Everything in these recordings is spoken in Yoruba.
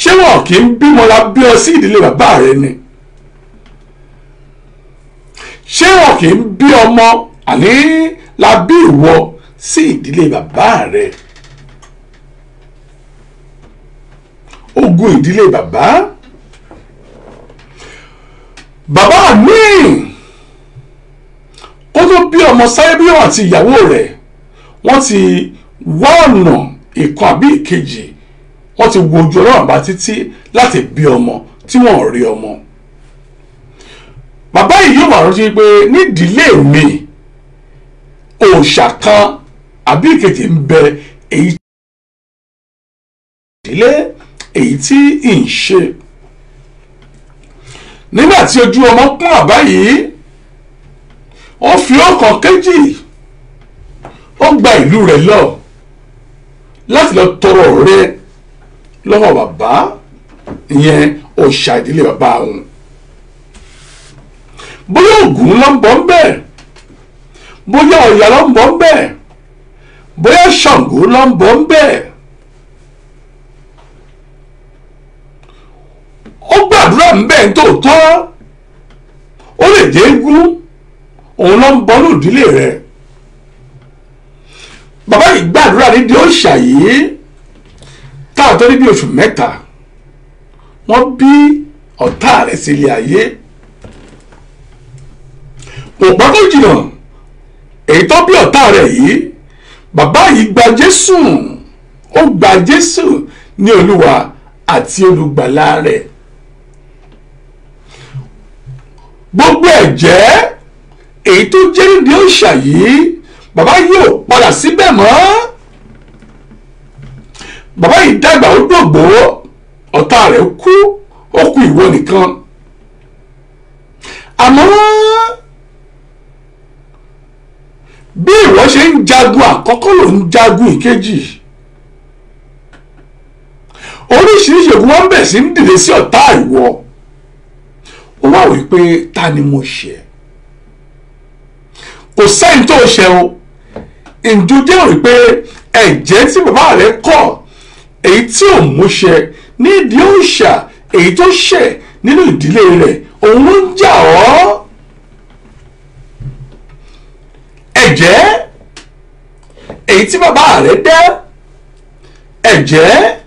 ṣé wọn kì í bímọ la bí ọ sí ìdílé bàbá rẹ ni? ṣé wọn kì í bí ọmọ àní la bí ìwọ sí ìdílé bàbá rẹ? Ogún ìdílé bàbá mi kó tó bí ọmọ sáyé bí wọn àti ìyàwó rẹ̀ wọ́n ti wá ọ̀nà ìkan àbí ìkejì, wọ́n ti wo ojú Ọlọ́run bá títí láti bí ọmọ tí wọ́n ò rí ọmọ. Bàbá yìí yóò wà rántí pé nídìílé mi òòṣà kan àbí ìkejì ń bẹ èyí tí ń ṣe. Nígbà tí ojú ọmọ pọ́n bàbá yìí, ó fi ọkàn kejì ó gba ìlú rẹ̀ lọ láti lọ tọrọ ọrẹ lọ́wọ́ bàbá ìyẹn òòṣà ìdílé bàbá òun. Bóyá Ògún ló ń bọ̀ ń bẹ̀, bóyá Ọya ló ń bọ̀ ń bẹ̀, bóyá Ṣàngó ló ń bọ̀ ń bẹ̀. Ó gbàdúrà ń bẹ̀ ń tòótọ́, ó lè jẹ́ eégún òun ló ń bọ̀ ní ìdílé rẹ̀. Bàbá yìí gbàdúrà nídìí òòṣà yìí táwọn tó ní bí oṣù mẹ́ta wọ́n bí ọ̀tá rẹ̀ sílé ayé. Òpá tó jìnnà èyí tó bí ọ̀tá rẹ̀ yìí, bàbá yìí gba Jésù, ó gba Jésù ní Olúwa àti olùgbàlà rẹ̀. Gbogbo ẹ̀jẹ́ èyí tó jẹ́ nídìí òòṣà yìí, bàbá yìí ò padà síbẹ̀ mọ́. Bàbá yìí dàgbà ó dògbò, ọ̀tá rẹ̀ kú, ó kù ìwọ nìkan. Àmọ́ bí ìwọ ṣe ń jagun àkọ́kọ́ ló ń jagun ìkejì. Oríṣiríṣi ogun wọn bẹ̀ sí ń dìde sí ọ̀tá ìwọ. Ó wá wí pé ta ni mo ṣẹ̀? Kò sẹ́ni tó ṣẹ̀ o. Ǹjẹ́ o rí pé ẹ̀jẹ̀ tí bàbá rẹ̀ kọ̀ èyí tí ò mú ṣẹ nídìí òòṣà èyí tó ṣẹ̀ nínú ìdílé rẹ̀ òun ló ń jà ọ́? Ẹ̀jẹ̀ èyí tí bàbá rẹ̀ dá, ẹ̀jẹ̀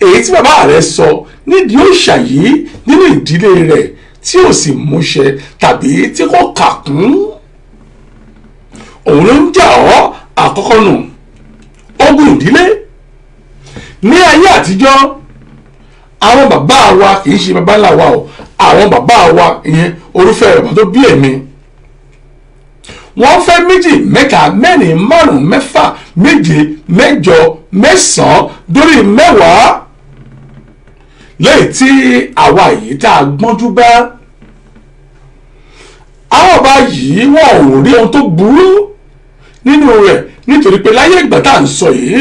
èyí tí bàbá rẹ̀ sọ nídìí òòṣà yìí nínú ìdílé rẹ̀ tí ò sì mú ṣẹ tàbí tí kò kà kún, òun ló ń jà ọ́. Àkọ́kọ́ nù, ogun ìdílé. Ní ayé àtijọ́, àwọn bàbá wa kì í ṣe bàbá ńlá wa o, àwọn bàbá wa ìyẹn orúfẹ́ rẹ̀ tó bí èmi, wọ́n fẹ́ méjì mẹ́ta mẹ́rin márùn mẹ́fà méje mẹ́jọ mẹ́sàn-án dórí mẹ́wàá, lẹ́yìn tí àwa yìí tá a gbọ́njú bá. Àwọn ọba yìí wọn ò rí ohun tó burú nínú rẹ̀, nítorí pé láyé ìgbà tá à ń sọ yìí,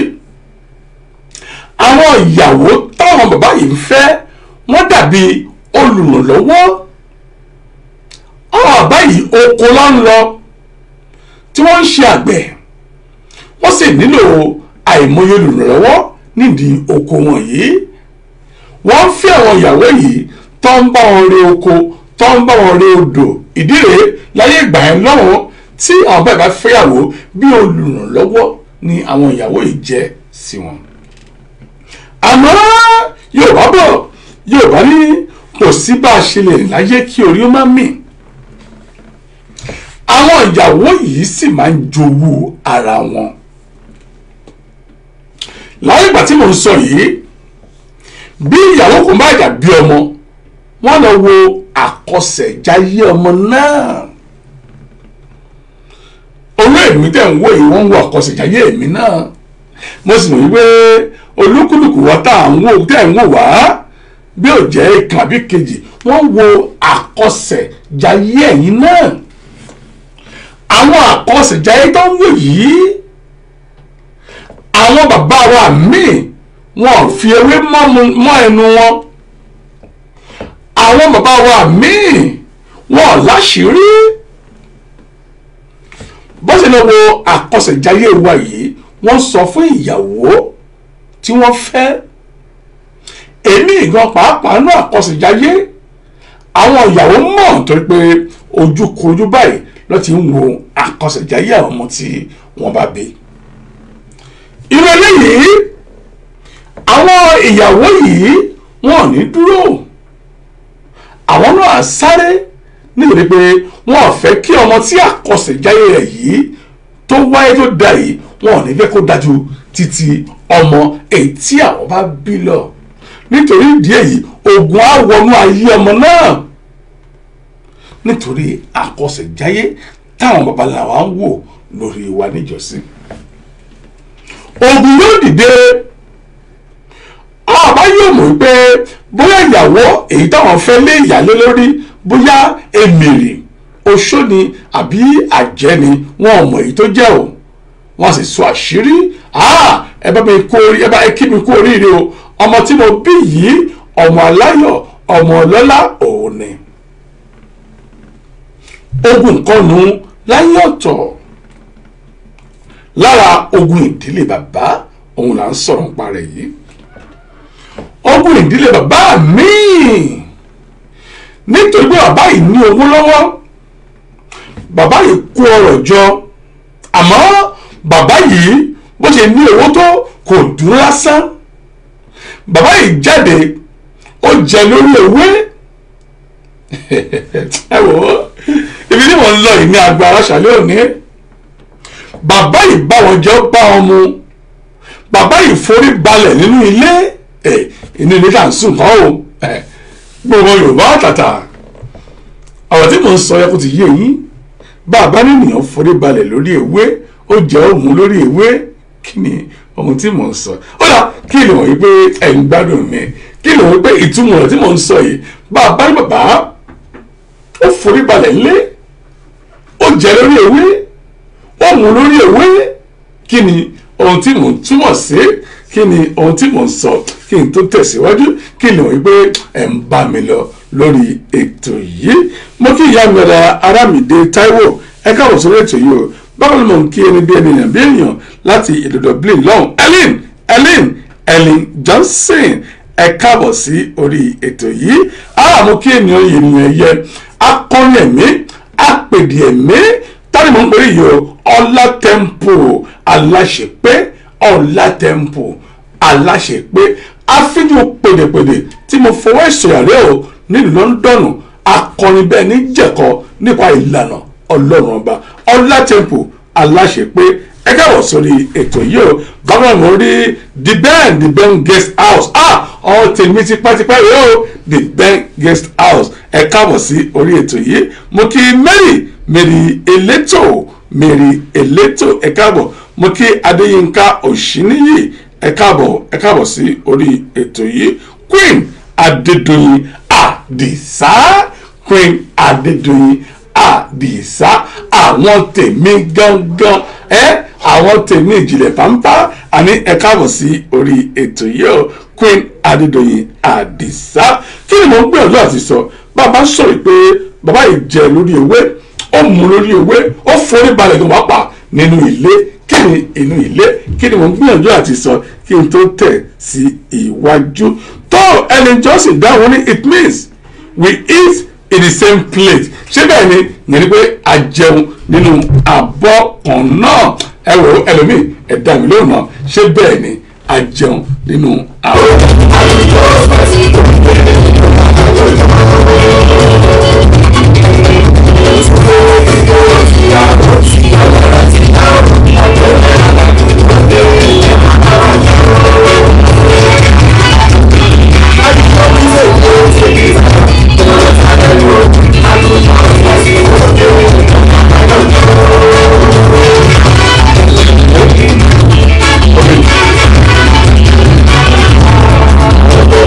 àwọn ìyàwó táwọn bàbá yìí ń fẹ́ wọ́n dàbí olùrànlọ́wọ́. Àwọn bàbá yìí oko ló ń lọ tí wọ́n ń ṣe àgbẹ̀, wọ́n sì nílò àìmọye olùrànlọ́wọ́ nídìí oko wọn yìí. Wọ́n ń fẹ́ àwọn ìyàwó yìí tó ń bá wọn ré oko, tó ń bá wọn ré odò. Ìdí rèé láyé ìgbà yẹn lọ́wọ́ tí àwọn bàbá fẹ́yàwó bí olùrànlọ́wọ́ ni àwọn ìyàwó yìí jẹ́ sí wọn. Àmọ́ Yorùbá bọ̀, Yorùbá ní kò sí bá a ṣe lè láyé kí orí ó má mì. Àwọn ìyàwó yìí sì máa ń jowú ara wọn. Láyé ìgbà tí mò ń sọ yìí, bí ìyàwó kò má jà bí ọmọ, wọ́n lọ wo àkọsẹ̀jáyé ọmọ náà. Olú èmi tẹ̀ ń wò yìí, wọ́n ń wo àkọsẹ̀jáyé èmi náà. Mo sì mọ̀ wípé olúkúlùkù wa tá à ń wò tẹ̀ ń wò wá bí ò jẹ́ ìkan àbí kejì, wọ́n wo àkọsẹ̀jáyé ẹ̀yin náà. Àwọn àkọsẹ̀jáyé tó ń wò yìí, àwọn bàbá wa míì wọn ò fi ewé mọ́ ẹnu wọn. Àwọn bàbá wa míì wọn ò láṣìírí. Bó ṣe lọ wo àkọsẹ̀jáyé wa yìí, wọ́n sọ fún ìyàwó tí wọ́n fẹ́. Èmi míì gan pàápàá náà àkọsẹ̀jáyé àwọn ìyàwó mọ̀ torí pé ojúkojú báyìí ló ti ń wo àkọsẹ̀jáyé àwọn ọmọ tí wọ́n bá bí. irú eléyìí àwọn ìyàwó yìí wọn ò ní dúró àwọn náà sáré nítorí pé wọn ò fẹ́ kí ọmọ tí àkọsẹ̀jáyé rẹ̀ yìí tó wáyé tó dà yìí wọn ò ní fẹ́ kó dájú títí ọmọ èyí tí àwọn bá bí lọ nítorí ìdí èyí ogun á wọnú ayé ọmọ náà nítorí àkọsẹ̀jáyé táwọn babaláwa ń wò lórí wa níjọ́sí. ogun yóò dìde àbá yóò mọ̀ pé bóyá ìyàwó èyí táwọn fẹ́ lé ìyálé lórí bóyá èmèrè oṣó ni àbí àjẹ́ ni wọn ò mọ̀ èyí tó jẹ́ o wọ́n sì sọ àṣírí ẹ bá kí mi kú oríire o ọmọ tí mo bí yìí ọmọ aláyọ̀ ọmọ ọlọ́lá òun ni. ogun kọnu láyé ọ̀tọ̀ lára ogun ìdílé bàbá òun là ń sọ̀rọ̀ nípa rẹ̀ yìí. ogun ìdílé bàbá mi nítorí pé bàbá yìí ní owó lọ́wọ́ bàbá yìí kó ọrọ̀ jọ àmọ́ bàbá yìí bó ṣe ní owó tó kò dúró lásán bàbá yìí jáde ó jẹ lórí ewé ẹ wò ó ibi tí wọ́n ń lọ yìí ní agbára ṣàlẹ́ òní bàbá yìí bá wọn jẹ ó bá wọn mu bàbá yìí forí balẹ̀ nínú ilé inú ilé tá à ń sùn kọ́ o gbogbo Yorùbá tàtà ọ̀rọ̀ tí mò ń sọ yẹ kó ti yé yín bàbá nìyẹn forí balẹ̀ lórí ewé ó jẹ́ òun lórí ewé kí ni ohun tí mò ń sọ ó dà kí ni wọ́n yí pé ẹ̀ ń gbádùn mi kí ni wọ́n yí pé ìtumọ̀ rẹ̀ tí mò ń sọ yìí bàbá ní bàbá ó forí balẹ̀ lé ó jẹ́ lórí ewé ó mú lórí ewé kí ni ohun tí mò ń túmọ̀ sí kí ni ohun tí mò ń sọ kí n tó tẹ̀síwájú kí ni wọ́n yí pé ẹ̀ ń bá mi lọ lórí ètò yìí mo kí ìyá mi ra Arámidé Táíwò ẹ káàbọ̀ sórí ètò yìí o báwo ni mò ń kí ẹni bí ènìyàn bí èèyàn láti ìlú Dublin lọ́hùn Ellen Johnson ẹ káàbọ̀ sí orí ètò yìí mo kí ènìyàn yẹ akọrin ẹ̀mí apèdè ẹ̀mí tani mò ń pè é yìí o Ọlátẹ́ḿpò Aláṣepé àfíjú pèdèpèdè tí mo fọwọ́ ìṣòyàrẹ́ o nílùú London akọrin bẹ́ẹ̀ ní jẹ̀kọ́ nípa ìlànà Ọlọ́run ọba Ọlátẹ́ḿpò Aláṣepé ẹ káàbọ̀ sórí ètò yìí o báwọn mo rí the Ben Guest House ọ̀hún tèmi tipátipá yìí o the Ben Guest House ẹ káàbọ̀ sí orí ètò yìí mo kí Mary Elétò ẹ káàbọ̀ mo kí Adéyínká Òṣìníyì ẹ káàbọ̀ sí orí ètò yìí Queen Adédoyin Àdìsá àwọn tèmi gangan àwọn tèmi ìjìnlẹ̀ pàmpá àní ẹ káàbọ̀ sí orí ètò yìí o Queen Adédoyin Àdìsá kí ni mo ń gbìyànjú àti sọ bàbá sọ̀rọ̀ pé bàbá yìí jẹ lórí ewé ó mú lórí ewé ó forí balẹ̀ tó wá pa nínú ilé kí ni inú ilé kí ni mo ń gbìyànjú àti sọ kí n tó tẹ̀ sí iwájú tó Ellen Johnson dáhùn ní it means we eat in the same plate ṣé bẹ́ẹ̀ ni yẹn ni pé a jẹun nínú abọ́ kan náà ẹ wò ẹlòmíì ẹ dá mi lóhùn náà ṣé bẹ́ẹ̀ ni a jẹun nínú abọ́.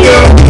Yeah.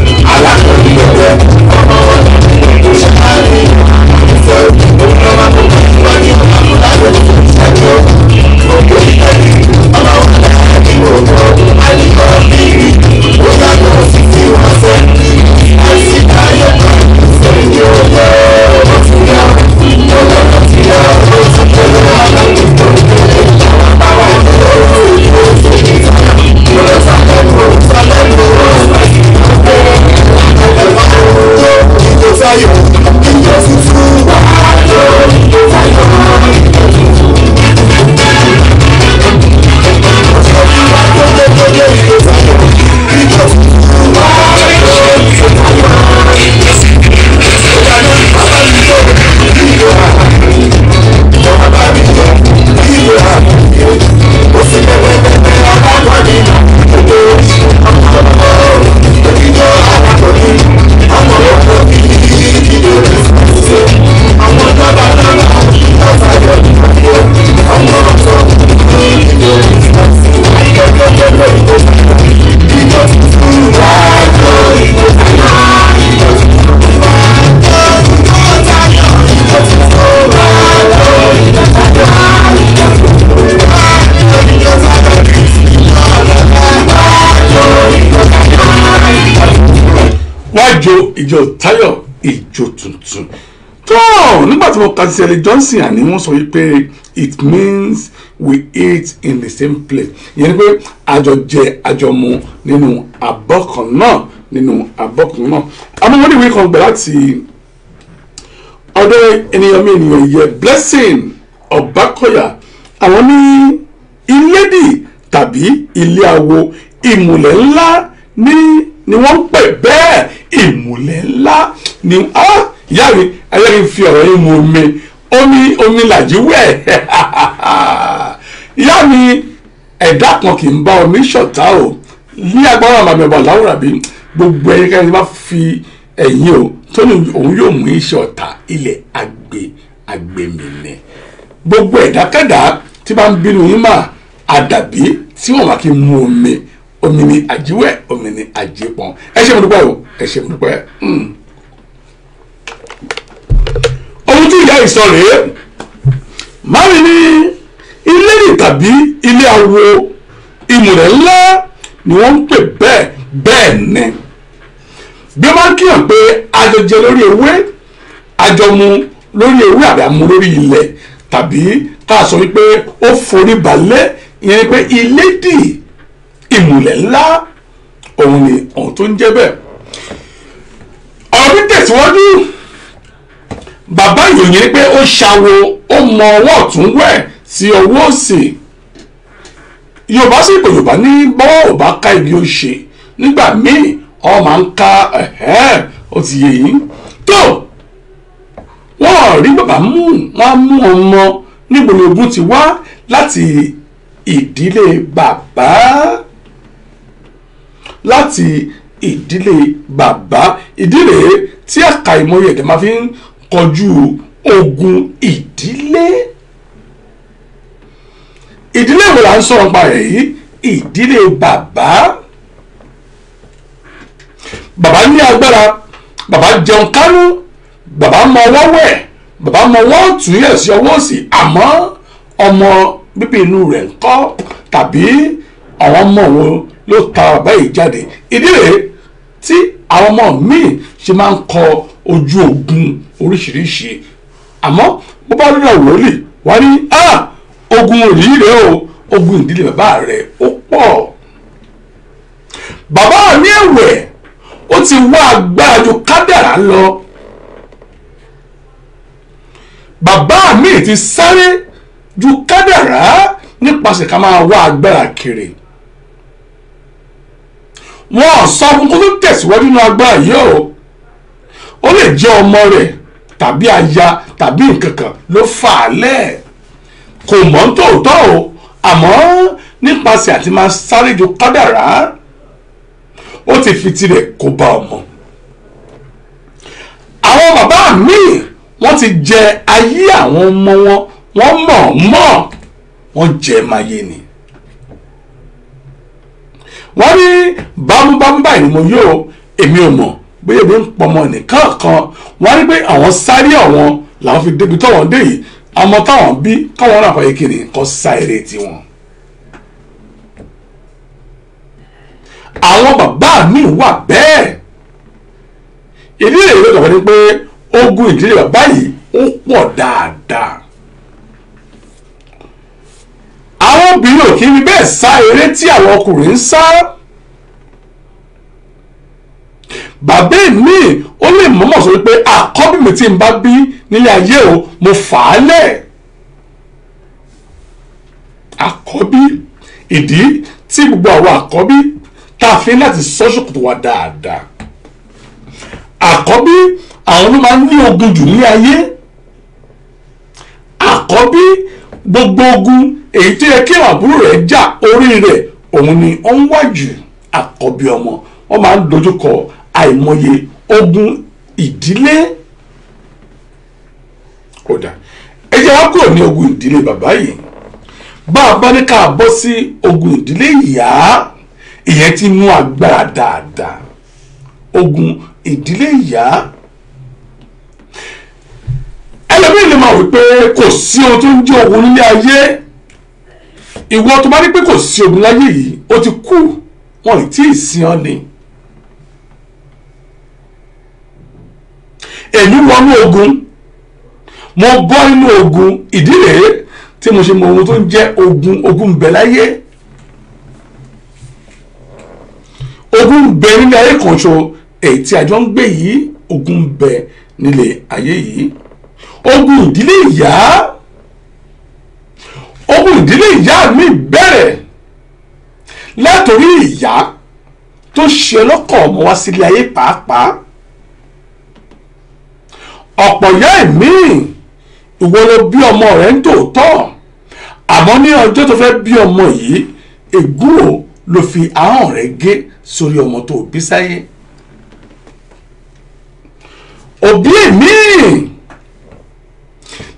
wá jó ìjọ Táyọ̀ ìjọ tuntun tó nígbà tí mo kà sí Ellie Johnson àní wọ́n sọ wípé it means we eat in the same place ìyẹn ni pé àjọ jẹ àjọ mu nínú abọ́ kan náà àmọ́ wọ́n ní ìwé kan gbà láti ọ̀dọ̀ ènìyàn mi ènìyàn yẹ Blessing Ọbákọ̀yà àwọn ní ilédì tàbí ilé awo ìmùlẹ̀ ńlá ni wọ́n ń pè bẹ́ẹ̀ ìmùlẹ̀ ńlá ni ìyá mi ayẹ́rì fi ọ̀rọ̀ yìí mu omi làjí wẹ̀ ìyá mi ẹ̀dá kan kì í bá omi ṣọ̀tá o ní agbára àmàmì ọba láwùrà bí gbogbo ẹnikẹ́ni bá fi ẹ̀yìn o tó ní òun yóò mú iṣẹ́ ọ̀tá ilẹ̀ àgbèmìnẹ̀ gbogbo ẹ̀dákẹ́dá tí bá ń bínú yín mà àdàbí tí wọ́n wá kí n mú omi ni àjíwẹ̀ omi ni àjípọ̀n ẹ ṣé mo dúpẹ́ o ẹ ṣé mo dúpẹ́. ohun tí ìyá ìsọ rèé márùn ní ilé ní tàbí ilé awo ìmùlẹ̀ ńlá ni wọ́n ń pè bẹ́ẹ̀ ni bí wọ́n máa ń kíyàn pé àjọjẹ lórí ewé àjọmu lórí ewé àbí àmú lórí ilẹ̀ tàbí ká sọ wípé ó forí balẹ̀ ìyẹn ni pé ilé dì ìmùlẹ̀ ńlá òun ni ohun tó ń jẹ́ bẹ́ẹ̀. ọ̀rọ̀ bí tẹ̀síwájú bàbá ìròyìn ni pé ó ṣàwo ó mọ ọwọ́ ọ̀tún wẹ̀ sí ọwọ́ òsì yorùbá sì pé yorùbá ní bọ́wọ́ ò bá ká ibi ó ṣe nígbà míì ọ máa ń ká ó ti yé yín tó wọ́n rí bàbá wọ́n mú ọmọ níbo ni ogun ti wá láti ìdílé bàbá ìdílé tí àkàìmọye ẹ̀dẹ̀ máa fi ń kọjú ogun ìdílé wo là ń sọ̀rọ̀ pa rẹ̀ yìí ìdílé bàbá ní agbára bàbá jẹun kánú bàbá mọ ọwọ́ wẹ̀ bàbá mọ ọwọ́ tún yẹ̀ sí ọwọ́ sí àmọ́ ọmọ bíbí inú rẹ̀ ń kọ́ tàbí àwọn ọmọ wo ló ta bàbá yìí jáde ìdílé tí àwọn ọmọ míì ṣe máa ń kọ ojú ogun oríṣiríṣi àmọ́ bó bá lọ́dọ̀ wòlíì wá ní ogun yìí rèé o ogun ìdílé bàbá rẹ̀ ó pọ̀ bàbá ní ẹ̀wẹ̀ ó ti wá agbára ju kádàrá lọ bàbá mi ti sáré ju kádàrá nípasẹ̀ ká máa wá agbára kiri wọ́n sọ fún kó tó tẹ̀síwájú nínú agbára yìí ó lè jẹ́ ọmọ rẹ̀ tàbí aya tàbí nǹkan kan ló fà á lẹ̀ kò mọ̀ ń tòótọ́ o àmọ́ nípasẹ̀ àti máa sáré ju kádàrá ó ti fi tirẹ̀ kó bá ọmọ àwọn bàbá míì wọ́n ti jẹ ayé àwọn ọmọ wọ́n mọ̀ wọ́n jẹ máyé ni wọ́n ní bámúbámú báyìí ni mo yóò èmi ò mọ̀ bóyá ebi ń pọmọ nìkan kan wọ́n rí pé àwọn sáré àwọn làwọn fi débi tọ́wọ́n dé yìí ọmọ táwọn bí káwọn náà fàyè kiri kọ́ sáré tiwọn. àwọn bàbá mi wà bẹ́ẹ̀ ìdílé ìwé ìjọba ni pé ogun ìdílé bàbá yìí ó pọ̀ dáadáa àwọn obìnrin ò kí ní bẹ́ẹ̀ sá eré tí àwọn ọkùnrin ń sá bàbá mi ó lè mọ̀mọ́ sọ pé àkọ́bí mi tí n bá bí nílé ayé o mo fà á lẹ̀ àkọ́bí ìdí tí gbogbo àwọn àkọ́bí tá a fi láti sọ́ṣọ̀kòtò wa dáadáa àkọ́bí àwọn ló máa ń ní ogun jù ní ayé àkọ́bí gbogbo ogun èyí tó yẹ kí àbúrò rẹ̀ jà orí rẹ̀ òun ni ó ń wá jù àkọ́bí ọmọ wọ́n máa ń dojúkọ àìmọye ogun ìdílé kódà ẹ jẹ́ wá kúrò ní ogun ìdílé bàbá yìí bá a bá ní ká bọ́ sí ogun ìdílé ìyá ìyẹn ti mú agbára dáadáa ogun ìdílé ìyá ẹlòmíì lè máa wí pé kò sí ohun tó ń jẹ́ ogun nílé ayé ìwọ tó bá ní pé kò sí ogun láyé yìí ó ti kú wọn ì tí ì sin ọ ni wọnú ogun, mo bọ́ inú ogun. Ìdí rèé tí mo ṣe mọ ohun tó ń jẹ́ ogun ń bẹ láyé. Ogun ń bẹ nílé ayé kan ṣo èyí tí a jọ ń gbé yìí, ogun ń bẹ nílé ayé yìí. Ogun ìdílé ìyá, ogun ìdílé ìyá mi bẹ̀rẹ̀ látòrí ìyá tó ṣe lọ́kọ̀ ọmọ wá sílé ayé pàápàá. Ọ̀pọ̀ ìyá ẹ̀mí ìwọ ló bí ọmọ rẹ̀ ń tòótọ́, àmọ́ ní ọjọ́ tó fẹ́ bí ọmọ yìí, ègún ló fi ahọ́n rẹ̀ gé sórí ọmọ tó bí sáyé. Òbí ẹ̀mí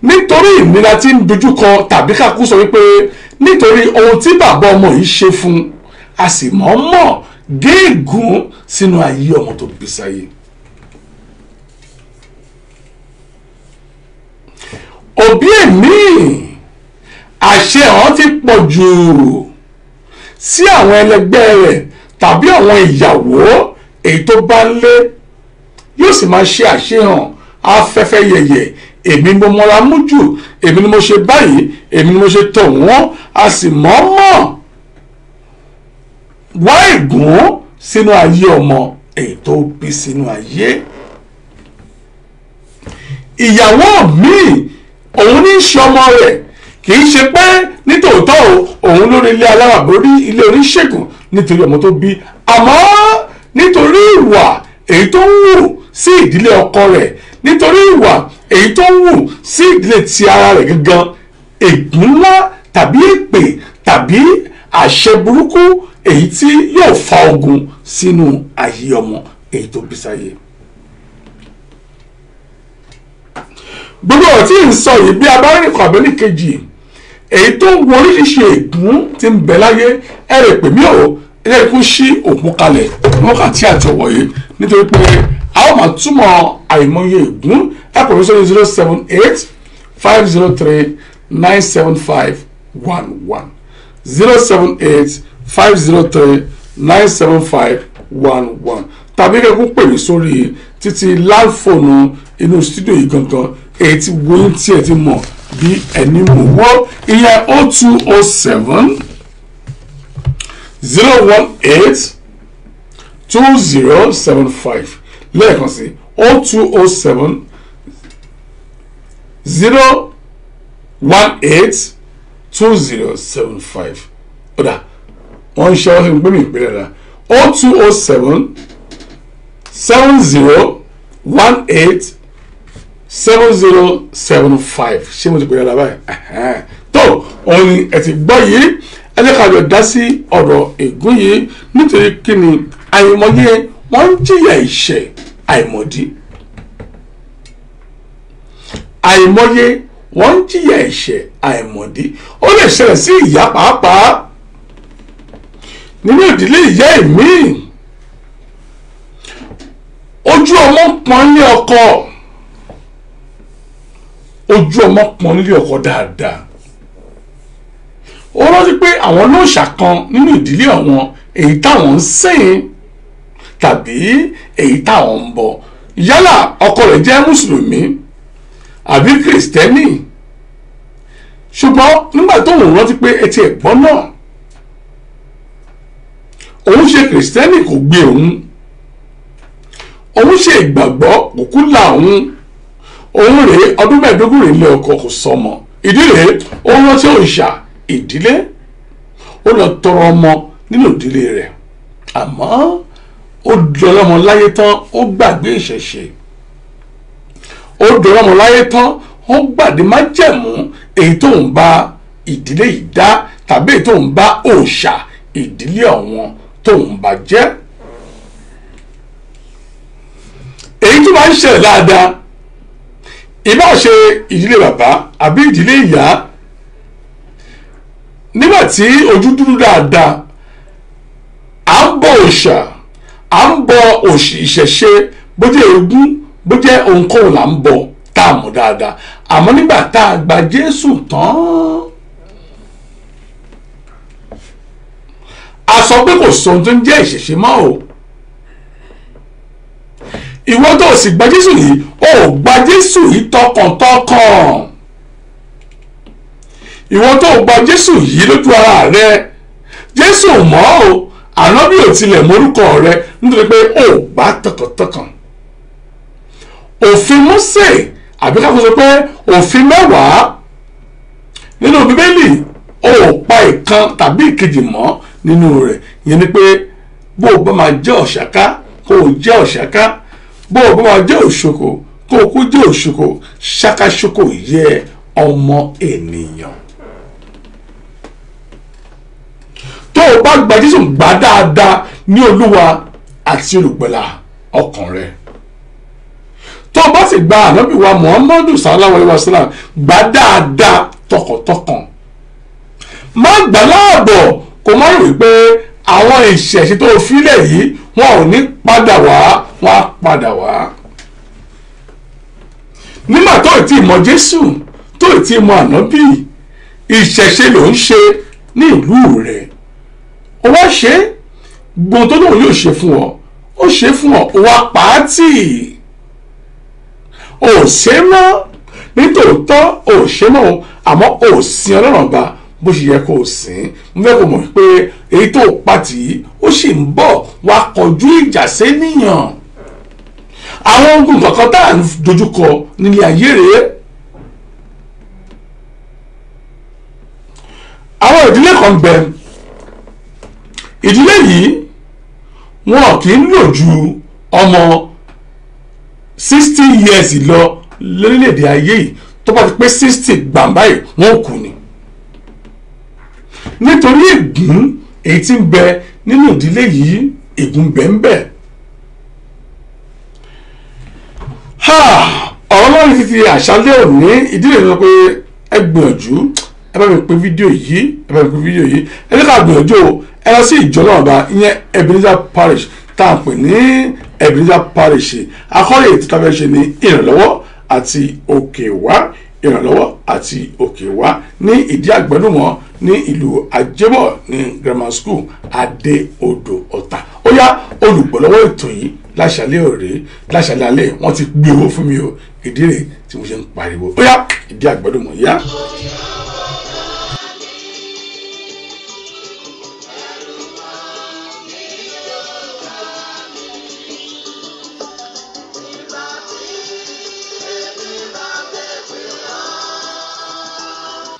nítorí ìnira tí ń dojúkọ, tàbí kákú sọ wípé nítorí ohun tí bàbá ọmọ yìí ṣe fún, a sì mọ̀ọ́mọ̀ gé ègún sínú ayé ọmọ tó bí sáyé. Òbí ẹ̀mí àṣẹ ọ̀hún ti pọ̀ jù sí àwọn ẹlẹgbẹ́ rẹ̀ tàbí àwọn ìyàwó èyí tó bá ń lé, yóò sì máa ṣe àṣehàn afẹ́fẹ́ yẹ̀yẹ̀. Èmi mo mọra mú jù, èmi ni mo ṣe báyìí, èmi ni mo ṣe tọ̀ wọ́n, a sì mọ̀ọ́mọ̀ wá ègún sínú ayé ọmọ èyí tó bí sínú ayé. Ìyàwó mi òun ní í ṣe ọmọ rẹ̀, kì í ṣe pé nítòótọ́ òun lórí ilé alára borí ilé oníṣègùn nítorí ọmọ tó bí, àmọ́ nítorí ìwà èyí tó ń wù sí ìdílé ọkọ rẹ̀, nítorí ìwà èyí tó ń wù sí ìdílé ti ara rẹ̀ gangan, ègún ńlá tàbí èpè tàbí àṣẹ burúkú èyí tí yóò fa ogun sínú ayé ọmọ èyí tó bí sáyé. Gbogbo ọ̀rọ̀ tí ń sọ yìí, bí a bá rìn kọ́ abẹ́lé kejì èyí tó ń wo oríṣiríṣi ègún tí ń bẹ láyé, ẹ rè pè mí o, ilé ikú ṣí òkun kalẹ̀ ní wákàtí àti ọ̀wọ̀ yìí, nítorí pé a ó máa túmọ̀ àìmọye ègún. ẹ pè mí sórí 078-503-97511 078-503-97511 tàbí kẹ́kọ̀ọ́ pè mí sórí títí láńfóònù inú stúdíò yìí gangan, èyí tí wọ́n tí ẹ ti mọ̀ bí ẹni mọ̀ wọ́, ìyẹn 0207-018-2075 lẹ́ẹ̀kan sí 0207-018-2075. ọ̀dà wọ́n ń ṣe wọ́n sí gbé mi ìpínlẹ̀ rẹ̀ 0207-7018-7075. ṣé mo ti pè é lábàá yìí? tó òun ni ẹ ti gbọ́ yìí. ẹ jẹ́ ká lọ dá sí ọ̀rọ̀ ègún yìí, nítorí kí ni àìmọye wọ́n ń jìyà ìṣẹ́ àìmọ̀dí. àìmọye wọ́n ń jìyà ìṣẹ́ àìmọ̀dí. ó lè ṣẹlẹ̀ sí ìyá pàápàá nínú ìdílé ìyá èmi. ojú ọmọ pọ́n nílé ọkọ, ojú ọmọ pọ́n nílé ọkọ dáadáa. ó rántí pé àwọn lóòṣà kan nínú ìdílé àwọn èyí táwọn ń sìn tàbí èyí táwọn ń bọ, yálà ọkọ rẹ̀ jẹ́ mùsùlùmí àbí kìrìsìtẹ́nì. ṣùgbọ́n nígbà tó ń rántí pé etí ẹ̀gbọ́n náà òun ṣe kìrìsìtẹ́nì kò gbé òun ṣe ìgbàgbọ́ kò kú là òun rèé ọdún mẹ́ẹ̀ẹ́dógún rèé lé ọkọ kò sọmọ. ìdí rèé ó rántí òòṣà ìdílé, ó lọ tọrọ ọmọ nínú ìdílé rẹ̀, àmọ́ ó dọlọ́mọ láyé tán ó gbàgbé ìṣẹ̀ṣe, ó dọlọ́mọ láyé tán ó gbàdé májẹ̀mú èyí tó ń bá ìdílé yìí dá tàbí èyí tó ń bá òòṣà ìdílé ọ̀wọ́n tó ń bá jẹ́. èyí tó máa ń ṣẹlẹ̀ dáadáa, ìbá ṣe ìdílé bàbá àbí ìdílé ìyá, nígbà tí ojú dúdú dáadáa à ń bọ òòṣà, à ń bọ ìṣẹ̀ṣe, bó jẹ́ ogún bó jẹ́ ohunkóhun là ń bọ tá a mọ̀ dáadáa. àmọ́ nígbà tá a gba Jésù tán, a sọ pé kò sọ ohun tó ń jẹ́ ìṣẹ̀ṣe mọ́ o. ìwọ tó sì gba Jésù yìí ó gba Jésù yìí tọkàntọkàn. ìwọ tó gba Jésù yìí lójú ara rẹ, Jésù mọ̀ o, ànábì ò tilẹ̀ mórúkọ rẹ nítorí pé ó gbà tọkàntọkàn. òfin Mósè àbí ká sọ pé òfin 10 nínú Bíbélì ó pa ìkan tàbí ìkejì mọ́ nínú rẹ̀. ìyẹn ni pé bó o bá máa jẹ́ ọ̀ṣàká kó o jẹ́ ọ̀ṣàká, bó o bá máa jẹ́ òṣòkò kó o kú jẹ́ òṣòkò, ṣákáṣókò yẹ ọmọ ènìyàn. tó o bá gba Jésù gbà dáadáa ní Olúwa àti olùgbàlà ọkàn rẹ, tó o bá sì gba ànábì wa Muhammadu sallallahu alaihi wasallam gbà dáadáa tọkàntọkàn, má gbà láàbọ̀ kó má rò wípé àwọn ìṣẹ̀ṣe tó filẹ̀ yìí wọn ò ní padà wá, wọn á padà wá. nígbà tó ì tí mọ Jésù, tó ì tí mọ ànábì, ìṣẹ̀ṣe ló ń ṣe ní ìlú rẹ̀. ó wá ṣe gbọ́n tó lóun yóò ṣe fún ọ, ó ṣe fún ọ, ó wá pàátì. ó ṣe mọ́ nítòótọ́, ó ṣe mọ́ àmọ́ ó sin Ọlọ́run ọba bó ṣe yẹ kó o sìn. mo fẹ́ kó mọ̀ pé èyí tó pàtì ó sì ń bọ̀ wá kọjú ìjà sénìyàn. àwọn ogun kankan tá à ń dojúkọ nílé ayé rèé. àwọn ìdílé kan bẹ, ìdílé yìí wọn kì í lò ju ọmọ 60 years lọ lórílẹ̀‐èdè ayé yìí. tó bá ti pé 60 gbàmbá yìí wọn kù ni. nítorí ègún èyí tí ń bẹ nínú ìdílé yìí, ègún bẹ́ẹ̀ ọ̀rọ̀ lórí títí àṣálẹ́ òní ìdílé lọ pé ẹ gbìyànjú, ẹ bá mi pín fídíò yìí, ẹ ní ká gbìyànjú ẹ lọ sí ìjọ náà bá ìyẹn Ebenezer Parish tá à ń pè ní Ebenezer Parish. akọ́lé ètò tá a fẹ́ ṣe ní ìrànlọ́wọ́ àti òkè wá, ìrànlọ́wọ́ àti òkè wá ní ìdí àgbẹ̀dùmọ̀ ní ìlú Ajébọ̀ ní grammar school Adé Odò Ọ̀tà. ó yá olùgbọ̀lọ́wọ́ ètò yìí láṣàlẹ̀ òré láṣàlẹ̀ alẹ́ wọ́n ti gbé owó fún mi o, ìdí rẹ̀ tí mo ṣe ń pariwo. ó yá ìdí àgbẹ̀dùmọ̀ yá.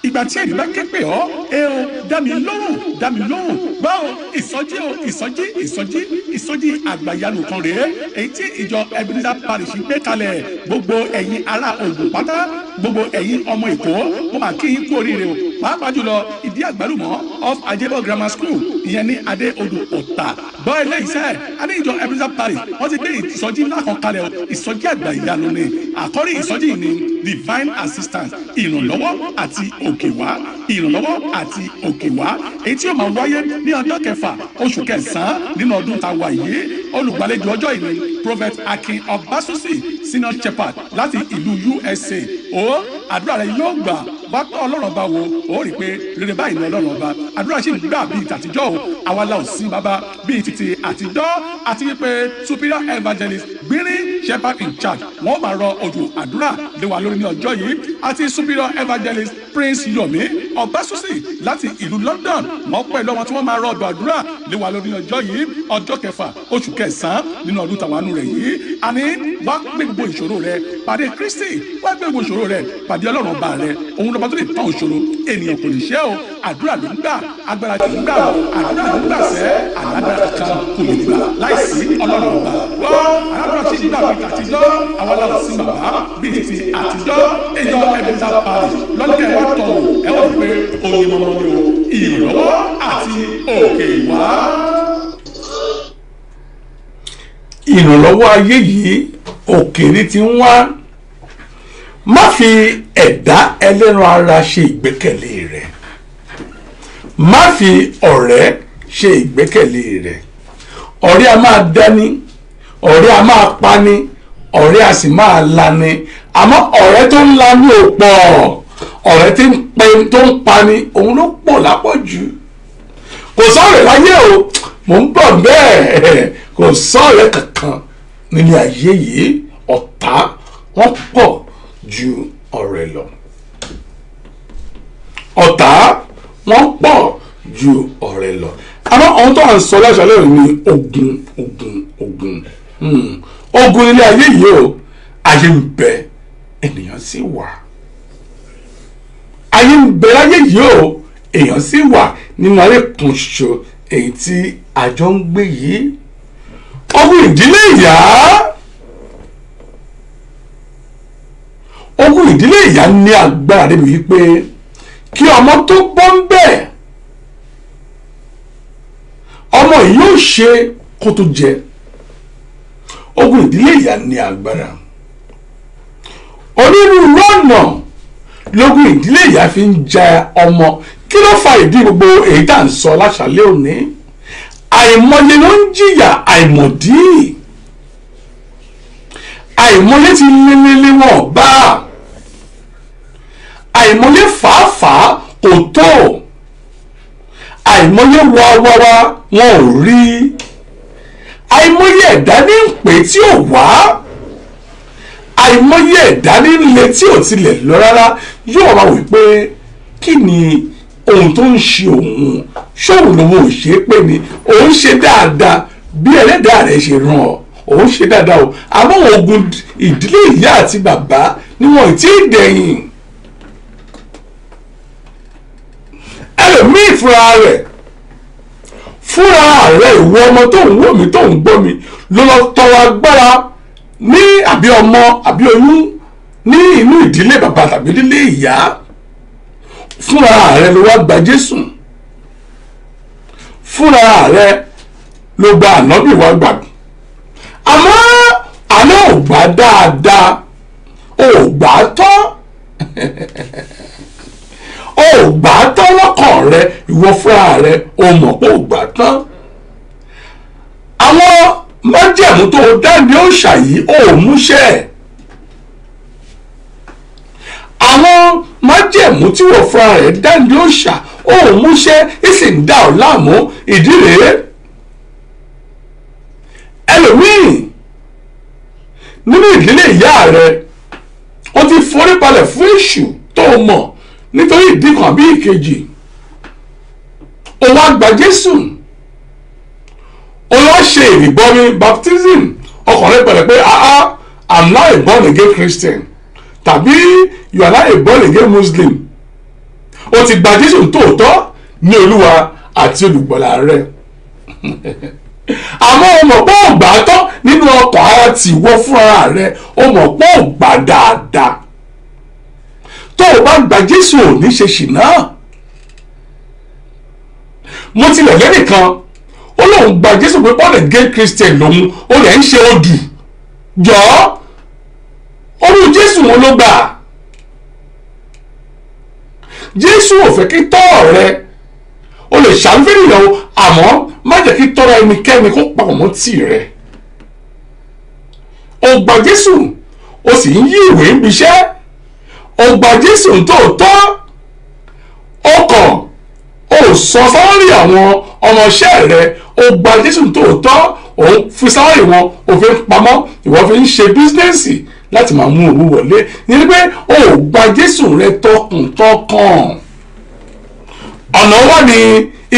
ìgbà tí èmi bá ké pè ọ́ ẹ o dá mi lóhùn báwo ìsọjí àgbàyanu kan rèé èyí tí ìjọ Ebenezer Parish gbé kalẹ̀. gbogbo ẹ̀yin ará Ògùn pátá, gbogbo ẹ̀yin ọmọ Èkó, mo máa kí yín kú oríire o. pàápàá jùlọ ìdí àgbàlùmọ̀ off Ajébọ̀ grammar school ìyẹn ní Adé Odò Ọ̀tà. gbọ́ eléyìí sẹ́ẹ̀ adé ìjọ Ebenezer Parish wọ́n ti gbé ìsọjí ńlá kan kalẹ̀ o. ìsọjí àgbàyanu ni àkọ́rí ìsọjí ni divine assistance, ìrànlọ́wọ́ àti òkè wá, ìrànlọ́wọ́ àti òkè wá, èyí tí ó máa wáyé ní ọjọ́ 6 oṣù kẹsàn-án nínú ọdún tá a wà yìí. olùgbàlejò ọjọ́ ìní Prophet Akin Ọbásùsì senior shepherd láti ìlú USA. ó àdúrà rẹ yóò gbà bá tọ́ Ọlọ́run ọba wo ó rí i pé rere báyìí ní Ọlọ́run ọba. àdúrà sì ń gbà bíi tàtijọ́ o, àwa la ò sí bàbá bíi títí àtijọ́, àti wípé superior evangelist gbérí shepherd in charge wọ́n máa rọ òjò àdúrà lé wa lórí ní ọjọ́ yìí, àti superior evangelist Prince Yomi Ọbásùsì láti ìlú London wọ́n pẹ̀lú ọmọ tí wọ́n máa rọ ọ̀dọ̀ àdúrà lé wa lórí ní ọjọ́ yìí ọjọ́ 6 oṣù kẹsàn-án nínú ọdún tàwánú rẹ̀ yìí. àní wá gbé gbogbo ìṣòro rẹ pàdé Kristi, wá gbé gbogbo ìṣòro rẹ pàdé Ọlọ́run ọba rẹ. òun lọ́ba tó lè tán ìṣòro, ènìyàn kò lè ṣe o. àdúrà ló ń gbà, agbára kì í gbà o. àdúrà ló ń gbà sẹ́, alágbára kan kò lè gbà láìsí Ọlọ́run ọba. wọ́n àdúrà tí gbà bíi tàtijọ́, àwọn aláwọ̀ sí bàbá bíi ti àtijọ́. ìjọ Ebenezer Parish lọ́dún wá tọ̀ ẹ wọ́n pé oyin mọ́mọ́ ni o, ìrànlọ́wọ́ àti òkè wá. ìrànlọ́wọ́ ayé yìí òkèèrè ti ń wá. má fi ẹ̀dá ẹlẹ́ran ara ṣe ìgbẹ́kẹ̀lé rẹ̀, má fi ọ̀rẹ́ ṣe ìgbẹ́kẹ̀lé rẹ̀. ọ̀rẹ́ a máa dání, ọ̀rẹ́ a máa pani, ọ̀rẹ́ a sì máa lani. àmọ́ ọ̀rẹ́ tó ń lani ò pọ̀, ọ̀rẹ́ tó ń pani òun ló pọ̀ lápọ̀jù. kò sọ̀rọ̀ láyé o, mò ń bọ̀ bẹ́ẹ̀, kò sọ̀rọ̀ kankan nílé ayé yìí ọ̀tá wọ́n pọ̀ ju ọ̀rẹ́ lọ. ọ̀tá wọ́n pọ̀ ju ọ̀rẹ́ lọ. àmọ́ ohun tó à ń sọ láṣálẹ́ òní ni ogun nílé ayé yìí o. ayé ń bẹ ènìyàn sì wà. ayé ń bẹ láyé yìí o èèyàn sì wà nínú ayé kan ṣoṣo èyí tí àjọ ń gbé yìí. ogun ìdílé ìyá. ogun ìdílé ìyá ní agbára débi wípé kí ọmọ tó bọ́ ń bẹ̀ ọmọ yìí yóò ṣe kó tó jẹ. ogun ìdílé ìyá ní agbára. onírúurú ọ̀nà lógun ìdílé ìyá fi ń ja ọmọ. kí ló fa ìdí gbogbo èyí tá à ń sọ láṣálẹ́ òní? àìmọye ló ń jìyà àìmọ̀dí. àìmọye ti lélẹ́lẹ́ wọn bá. àìmọye fàáfàá kò tó. àìmọye wáwáwá wọn ò rí. àìmọye ẹ̀dá ní pè tí ò wá. àìmọye ẹ̀dá ní ilé tí ò tilẹ̀ lọ rárá yóò máa wí pé kí ni ohun tó ń ṣe òun ṣóun lòun ò ṣe é pé ni òun ṣe dáadáa bí ẹlẹ́dàá rẹ̀ ṣe ràn ọ́ òun ṣe dáadáa o àmọ́ ogun ìdílé ìyá àti bàbá ni wọn ò tí ì dẹ̀yìn. ẹlòmíì fúnra rẹ̀ ìwọ ọmọ tó ń wò mí tó ń gbọ́ mi ló lọ tọrọ agbára ní àbí ọmọ àbí oyún ní inú ìdílé bàbá tàbí ìdílé ìyá. fúnra rẹ̀ ló wá gba Jésù. fúnra rẹ̀ ló gba ànábì wá gbàgbọ́. àmọ́ àná ò gbà dáadáa ò gbà tán ò gbà tán lọ́kàn rẹ̀ ìwọ fúnra rẹ̀ ò mọ̀ pé ò gbà tán. àwọn májẹ̀mú tó dáni ó ṣàyí ò múṣẹ́. àwọn májẹ̀mú tí wọ́n fúnra rẹ̀ dáni ó ṣà ò múṣẹ́ ìsì ń dà ọ́ láàmú ìdí rèé. ẹlòmíì nínú ìdílé ìyá rẹ̀ ó ti forí balẹ̀ fún èṣù tó mọ̀ nítorí ìdí kan bí ìkejì. ó wá gba Jésù ó lọ ṣe ìrìbọmi baptism ọkàn rẹ̀ pẹ̀lẹ́ pé I'm not a born again Christian tàbí you are not a born again Muslim. ó ti gba Jésù tòótọ́ ní Olúwa àti olùgbàlà rẹ̀. àmọ́ o mọ̀ pé ò gbà tán nínú ọkàn ara tí wọ́ fúnra rẹ̀ o mọ̀ pé ò gbà dáadáa. tó o bá gba Jésù ò ní ṣe ṣìnà. mo tilẹ̀ lẹ́nìkan ó lóun gba Jésù pé born again Christian lòun ó lè ń ṣe odù jọ̀ọ́ olú Jésù wọn ló gbà. Jésù ò fẹ́ kí tọ́ rẹ o lè ṣàǹfẹ́rì rẹ o àmọ́ má jẹ́ kí tọ́ra ẹnikẹ́ni kó papọ̀ mọ́ tì rẹ. o gba Jésù o sì ń yí ìwé ń biṣẹ́ o gba Jésù tòótọ́ o kàn o sọ sáwárì àwọn ọmọọṣẹ́ rẹ o gba Jésù tòótọ́ o fi sáwárì wọn o fi ń pamọ́ ìwọ fi ń ṣe bísínẹ́sì láti máa mú owó wọlé ní pé o gba Jésù rẹ tọkàntọkàn. ọ̀nà wà ní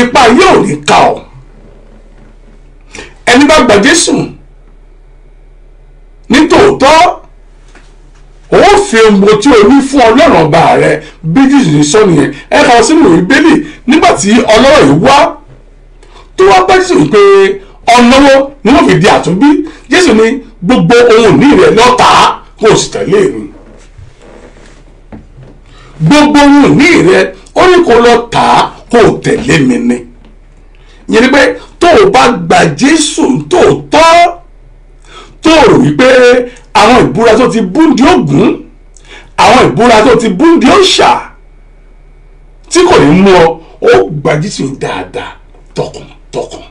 ipa yóò ní ká ọ. ẹni bá gba Jésù ní tòótọ́ ó fi ohun tí o ní fún Ọlọ́run ọba rẹ bí Jésù ní sọ nìyẹn. ẹ kà sínú Bíbélì nígbà tí ọlọ́rọ̀ yìí wá tó wá bá Jésù pé ọ̀nàwó ni wọ́n fi di àtúnbí. Jésù ní gbogbo ohun ìní rẹ lọ́tà kó o sì tẹ̀lé mi. gbogbo ohun ìní rẹ ó ní kó lọ tà á kó o tẹ̀lé mi ni. ìyẹn ni pé tó o bá gba Jésù tòótọ́ tó o rò wípé àwọn ìbúra tó ti búndì Ògún àwọn ìbúra tó ti búndì òòṣà tí kò ní mú ọ ó gba Jésù dáadáa tọkàntọkàn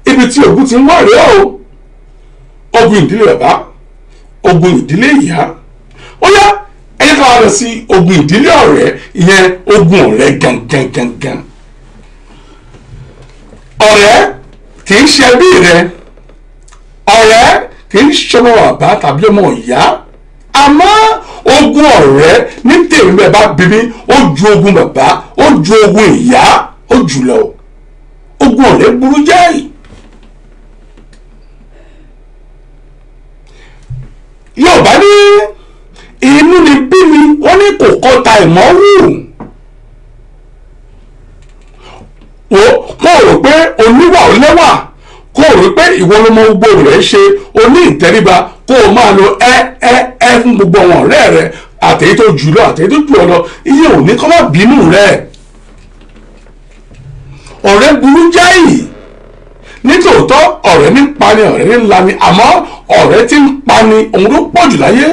ibi tí ogun ti ń wá rèé o. ogun ìdílé bàbá ogun ìdílé ìyá ó yá ẹyẹ ká wá lọ sí ogun ìdílé ọ̀rẹ́ ìyẹn ogun ọ̀rẹ́ gangan. ọ̀rẹ́ kì í ṣe ẹbí rẹ, ọ̀rẹ́ kì í ṣọmọ bàbá tàbí ọmọ ìyá, àmọ́ ogún ọ̀rẹ́ ní tèmi bẹ́ẹ̀ bá bí mi ó ju ogún bàbá, ó ju ogún ìyá, ó jù lọ. Ogún ọ̀rẹ́ burú jáì. Yorùbá ní inú ni bí mi, wọ́n ní kò kọta ìmọ̀rù. Kó o rò pé oníwà ò lẹ́wà, kó o rò pé ìwọ ló mọ gbogbo rẹ̀ ṣe, o ní ìtẹríba, kó o máa lo ẹ fún gbogbo àwọn ọ̀rẹ́ rẹ, àtẹ̀yí tó jù lọ àtẹ̀yí tó jù ọ lọ, iye ò ní kọ́ má bínú rẹ̀. Ọ̀rẹ́ burú jáì. Nítòótọ́ ọ̀rẹ́ ní pani, ọ̀rẹ́ ní lani, àmọ́ ọ̀rẹ́ tí ń pani òun ló pọ̀ jù láyé.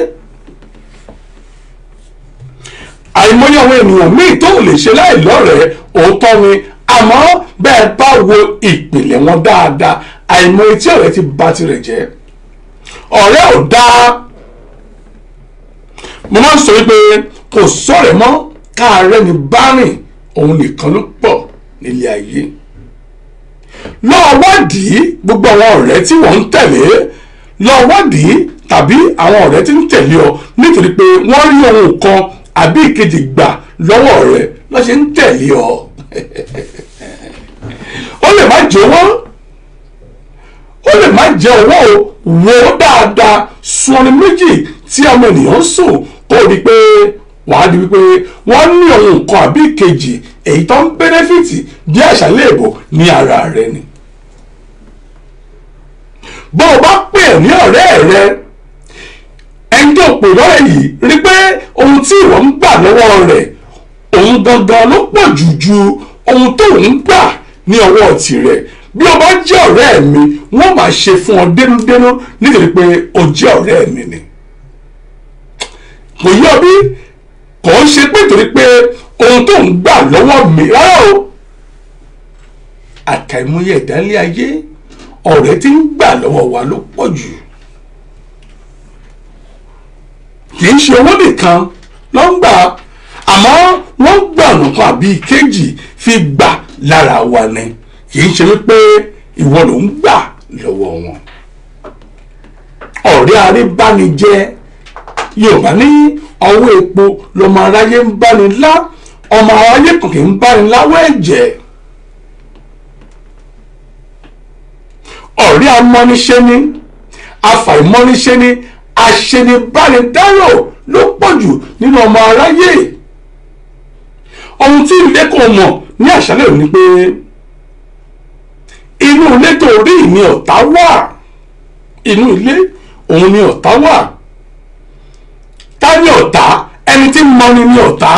Àìmọye àwọn ènìyàn míì tó lè ṣe láì lọ́rẹ̀ẹ́, òótọ́ ni, àmọ́ bẹ́ẹ̀ bá wo ìpìlẹ̀ wọn dáadáa, àìmọye tí ọ̀rẹ́ ti bà tirẹ̀ jẹ́. Ọ̀rẹ́ ò dáa. Mo máa ń sọ wípé kò sọ̀rẹ́ mọ́, káàárẹ̀ ni bá rìn, òun nìkan ló pọ̀ nílé ayé. Lọ wádìí gbogbo àwọn ọ̀rẹ́ tí wọ́n ń tẹ̀lé, lọ wádìí tàbí àwọn ọ̀rẹ́ tí ń tẹ̀lé ọ nítorí pé wọ́n rí ohun kan àbí ìkejì gbà lọ́wọ́ rẹ̀ lọ́ ṣe ń tẹ̀lé ọ. Ó lè má jẹ́ owó, ó lè má jẹ́ owó o, wo dáadáa sun ọ̀nà méjì tí ọmọ ènìyàn ń sùn kó o rí pé wàá di wípé wọ́n ní ohun kan àbí ìkejì èyí tó ń bẹ́nẹ́fìtì bí àṣà léèbò ní ara rẹ ni. Bó o bá pè ní ọ̀rẹ́ rẹ, ẹni tó pè lọ́rẹ́ yìí rí pé ohun tí ìwọ ń gbà lọ́wọ́ rẹ̀ òun gangan ló pọ̀ jù ju ohun tó ń gbà ní ọwọ́ tirẹ̀. Bí o bá jẹ́ ọ̀rẹ́ mi, wọ́n máa ṣe fún ọ dénúdénú nítorí pé o jẹ́ ọ̀rẹ́ mi ni. Kò yọ bí kò ń ṣe pé torí pé ohun tó ń gbà lọ́wọ́ mi rárá o. Àkàìmọye ìdálé ayé ọ̀rẹ́ tí ń gbà lọ́wọ́ wa ló pọ̀ jù. Kì í ṣe owó nìkan ló ń gbà, àmọ́ wọ́n gbà nǹkan àbí ìkejì fi gbà lára wa ni. Kì í ṣe wípé ìwọ ló ń gbà lọ́wọ́ wọn. Ọ̀rẹ́ aríbánijẹ́, Yorùbá ní ọwọ́ epo lọmọ aráyé ń báni lá, ọmọ aráyé kan kì í báni láwọ́ ẹ̀jẹ̀. Ọ̀rẹ́ amọ́niṣẹ́ ni, afàìmọ́niṣẹ́ ni, aṣenibánidárò ló pọ̀ jù nínú ọmọ aráyé. Ohun tí ilé kò mọ̀ ní àṣálẹ́ òní pé inú ilé tó rí ni ọ̀tá wà. Inú ilé òun ni ọ̀tá wà. Ta ni ọ̀tá? Ẹni tí mọni ni ọ̀tá.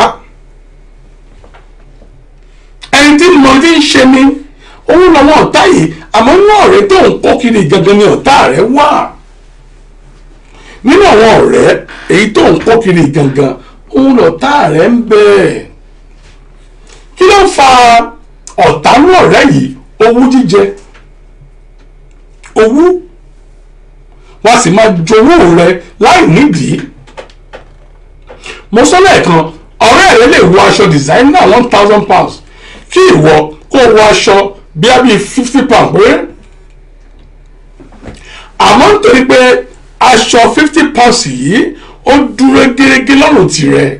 Ẹni tí mọni tí ń ṣe ni òun làwọn ọ̀tá yìí, àmọ́ inú ọ̀rẹ́ tó ń kó kiri gangan ni ọ̀tá rẹ̀ wà. Nínú àwọn ọ̀rẹ́ èyí tó ń kó kiri gangan òun lọ̀tá rẹ̀ ń bẹ. Kí ló ń fa ọ̀tá ní ọ̀rẹ́ yìí? Owú jíjẹ. Owú wọ́n sì máa jowó rẹ láì nídìí. Mo sọ lẹ́ẹ̀kan, ọ̀rẹ́ rẹ lè wọ aṣọ designer £1,000 kí ìwọ kó wọ aṣọ bí i £50 pé. Àmọ́ nítorí pé aṣọ £50 yìí ó dúró gẹ́gẹ́ lọ́rùn tirẹ̀.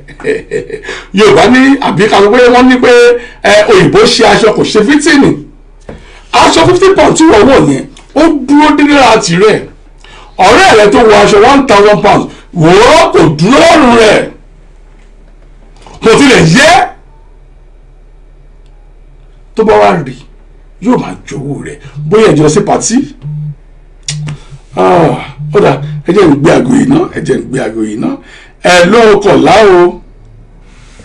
Yorùbá ní àbí ká sọ pé wọ́n ní pé òyìnbó ṣe aṣọ kò ṣe fítìnì. Aṣọ £50 tí wọ́n wọ̀ yẹn ó dúró gẹ́gẹ́ lára tirẹ̀. Ọ̀rẹ́ rẹ tó wọ aṣọ £1,000 wò ó kò dúró lọ́rùn rẹ̀, kò tilẹ̀ yẹ. Tó bá wá rí yóò máa jowó rẹ̀ bóyá ẹjọ́ sí pàtí. Ó dà, ẹ jẹ́ ń gbé aago yìí ná, ẹ jẹ́ ń gbé aago yìí ná. Ẹ ló kọ̀ láwo.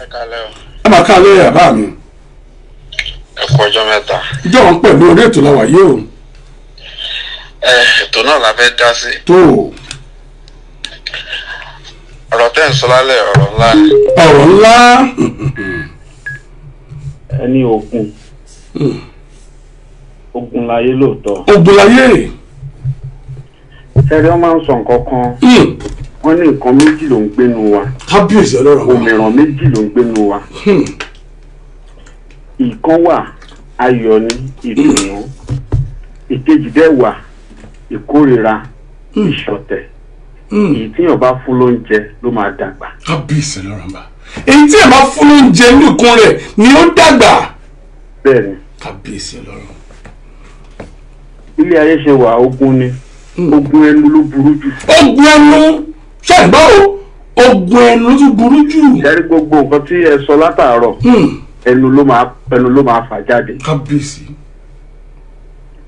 Ẹ kálẹ́ o. Ẹ máa ká lóye àbá mi. Ẹ kú ọjọ́ mẹ́ta. Ìjọ wọn pẹ̀lú orí ètò làwà yìí o. Ètò náà la fẹ́ dá sí. Tó o. Ọ̀rọ̀ tẹ́ ń sọ lálẹ́ ọ̀rọ̀ ńlá ni. Ọ̀rọ̀ ńlá. Ẹni ogun láyé lóòótọ́. Ogun láyé. Ṣẹ́rí wọ́n máa ń sọ nǹkan kan. Wọ́n ní nǹkan méjì ló ń gbénu wa. Kábíyèsí ọlọ́run. Òmìrán méjì ló ń gbénu wa. Ìkan wà ayọ̀ ní ìdùnnú. ìkejì dẹ̀ wà ìkórìíra ìṣọ̀tẹ̀ èyí tí yàn bá fún lóúnjẹ ló máa dàgbà. kábíyèsí lọ́rùn bá èyí tí ẹ̀ máa fún lóúnjẹ nìkan rẹ̀ ni ó dàgbà. bẹ́ẹ̀ni. kábíyèsí lọ́rùn. ilé ayé ṣe wà ogun ni ogun ẹnu ló burú jù. ogun ẹnu ṣàgbọ́ o ogun ẹnu tó burú jù. ìdarí gbogbo nǹkan tí ẹ sọ látàárọ̀ ẹnu ló máa fà jáde. kábíyèsí.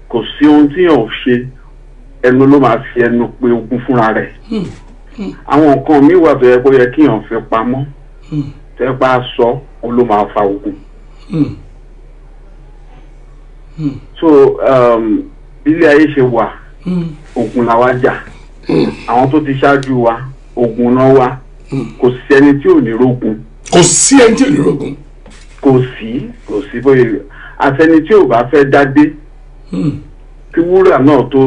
kò sí ohun tí yàn ò ṣe ẹnu ló máa fi ẹnu pe ogun fúnra rẹ̀. àwọn nǹkan míì wà tó yẹ kó yẹ kí yàn fi pamọ́ tẹ́ bá sọ òun ló máa fa ogun. so ilé ayé ṣe wà ogun làwa jà àwọn tó ti ṣáájú wa ogun náà wà kò sí ẹni tí ò ní rógun. kò sí ẹni tí ò ní rógun. kò sí bóyá àtẹni tí ò bá fẹ́ dádé kí wúrà náà tó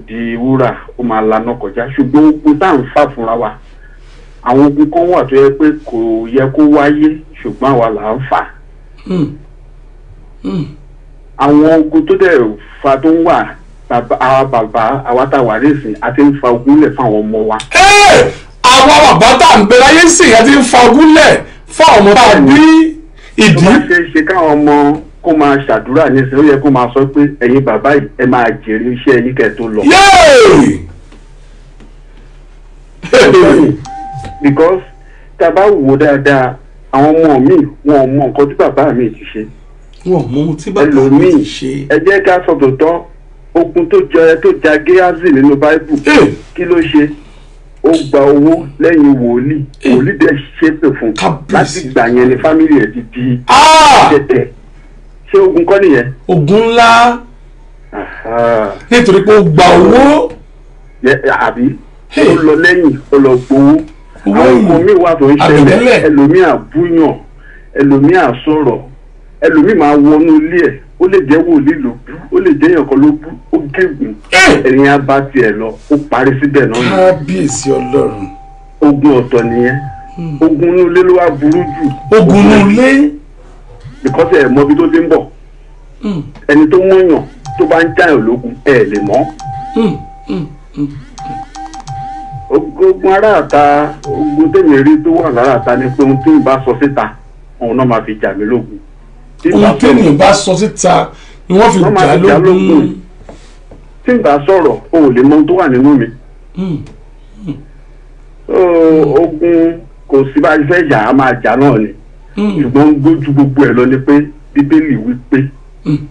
di wúrà ó máa laná kọjá ṣùgbọ́n ogun tá à ń fà fúnra wa àwọn ogun kan wà tó yẹ pé kò yẹ kó wáyé ṣùgbọ́n àwa là ń fà. àwọn ogun tó dẹ̀ fa tó ń wà bàbá àwa tá a wà nísìn àti ń fa ogun lẹ̀ fún àwọn ọmọ wa. àwọn bàbá tá à ń bẹ láyé sìn àti ń fa ogun lẹ̀ fún àwọn ọmọ tá a bí ìdí. tó bá ṣe káwọn ọmọ kó máa ṣàdúrà nísìn ó yẹ kó máa sọ pé ẹ̀yin bàbá yìí ẹ máa jèrè iṣẹ́ yín kẹ́ tó lọ. because tá a bá wò dáadáa àwọn ọmọ mi wọn ò mọ nǹkan tí bàbá mi ti ṣe. wọn ò mọ ohun tí bàbá mi ti ṣe. ẹ jẹ́ ká sọ tòótọ́ ogun tó ja Géhásì nínú báíbù kí ló ṣe ó gba owó lẹ́yìn wòlíì dẹ̀ ṣépè fún láti gbà yẹn ni fámìlì ẹ̀ ti di tẹ̀tẹ̀ ṣé ogun kọ́ nìyẹn. ogun ńlá nítorí pé ó gba owó. àbí ó lọ lẹ́yìn ó lọ gbowó àwọn nǹkan míì wà tó ń ṣẹlẹ̀ ẹlòmíì àbúyàn ẹlòmíì àsọ̀rọ̀ ẹlòmíì máa wọnú ilé ẹ̀ ó lè jẹ́ wòlíì ló bú ó lè jẹ́ èèyàn kan ló bú ó gégùn ẹ̀yìn abá tiẹ̀ lọ ó parí síbẹ̀ náà. kábíyèsí ọlọ́run. ogun ọ̀tọ̀ nìyẹn ogun inú ilé ló wá burú jù. ogun inú ilé. because ẹ̀ mọ ibi tó ti ń bọ̀ ẹni tó mọ̀yàn tó bá ń jáyàn lógun ẹ̀ lè mọ̀. ogun aráàta ogun tèmi rí tó wà láráàta ni pé ohun tí ń bá sọ síta òun náà máa fi jà mí lógun. ohun tèmi bá sọ síta ni wọ́n fi jà lógun. tí n bá sọ̀rọ̀ o ò lè mọ ohun tó wà nínú mi. ogun kò sí bá a fẹ́ jà á máa jà náà ni ṣùgbọ́n gbójú gbogbo ẹ̀ lọ ni pé bíbélì wí pé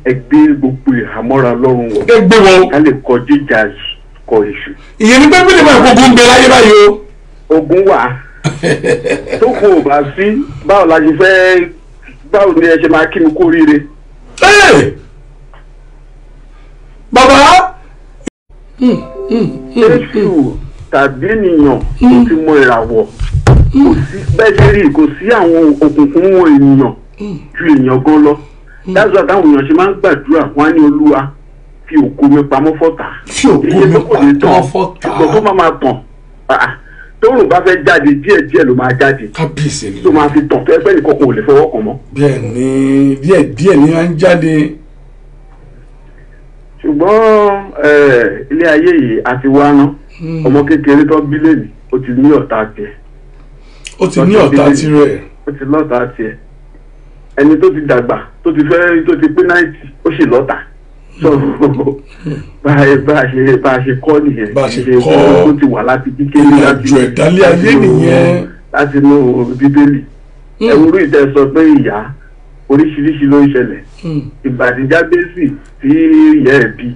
ẹ gbé gbogbo ìhámọ́ra lọ́rùn wọ̀ ká lè kọjú ìjà kọ èṣù. ìyẹn ní bíbélì máa ń gbógun ń bẹ láyé báyìí o. ogun wà tó kò bá sí báwo la ṣe fẹ́ báwo ni ẹ ṣe máa kí mi kú oríire. bàbá. èṣù tàbí ènìyàn tó ti mọ ìràwọ̀ kò sí bẹ́ẹ̀ ṣe rí kò sí àwọn òkùnkùn wọn ènìyàn ju èèyàn gan lọ dájú àtàwọn èèyàn ṣe máa ń gbàdúrà wọn á ní olúwa fi ògo mi pamọ́ fọ́tà fi ògo mi pamọ́ fọ́tà ṣùgbọ́n tó máa tàn tóòrùn bá fẹ́ jáde díẹ̀díẹ̀ ló máa jáde kábíyèsí ni tó máa fi tàn tó ẹgbẹ́ nìkan kò lè fọwọ́ kàn mọ́. bẹ́ẹ̀ ni díẹ̀díẹ̀ ni wọ́n ń jáde. ṣùgbọ́n ilé ayé yìí àti wá ná ọmọ kékeré tó bí lèmi ó ti ní ọ̀tá tiẹ̀. ó ti ní ọ̀tá tirẹ̀. ó ti lọ́tá tiẹ̀ ẹni tó ti dàgbà tó ti fẹ́ tó ti pé 90 ó sì lọ́tá so bá a ṣe kọ́ nìyẹn bá a ṣe kọ́ ó ti wà láti kékeré láti ìrìnàjò ẹ̀dálẹ́ ayé nìyẹn láti inú bíbélì ẹ̀wúrú ìtẹ́ sọ pé ìyá oríṣiríṣi ló ń ṣẹlẹ̀ ìbàdíjà bẹ́sì tí ìyá ẹ̀ bí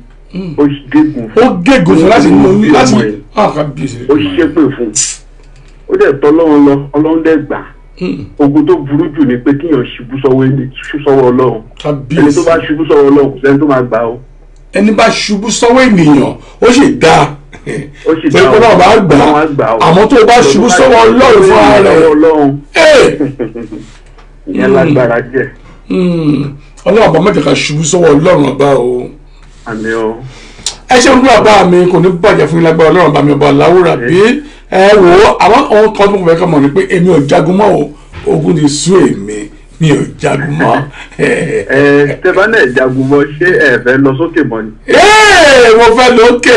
ó gégùn fún ó gégùn fún láti ó ṣépè fún ó dẹ̀ tọ́ ọlọ́run lọ ọlọ́run dẹ̀ gbà ogun tó burú jù ni pé kíyàn ṣubú sọ́wọ́ ọlọ́run ẹni tó bá ṣubú sọ́wọ́ ọlọ́run kò sẹ́ni tó máa gbà ó. ẹni bá ṣubú sọ́wọ́ ènìyàn ó sì dáa pé kó náà bá gbà àmọ́ tó bá ṣubú sọ́wọ́ ọlọ́run fún ara rẹ̀ ìyẹn lágbára jẹ́. ọlọ́run àbá mẹ́jọ ká ṣubú sọ́wọ́ ọlọ́run ọba o. àmín o. ẹ ṣe ń gbọ́ àbá mi kò ní bàjẹ́ fún yín lágbára ọlọ́run bá mi ọba Láwùrà bí ẹ wò ó àwọn ohun kan tó kọ̀ fẹ́ kọ́ mọ̀ ni pé èmi ò jagun mọ́ o ogun ti sú èmi mi ò jagun mọ́. Stefan ẹ̀ jagun mọ́ ṣé ẹ fẹ́ lọ sókè mọ́ ni. Mo fẹ́ lókè.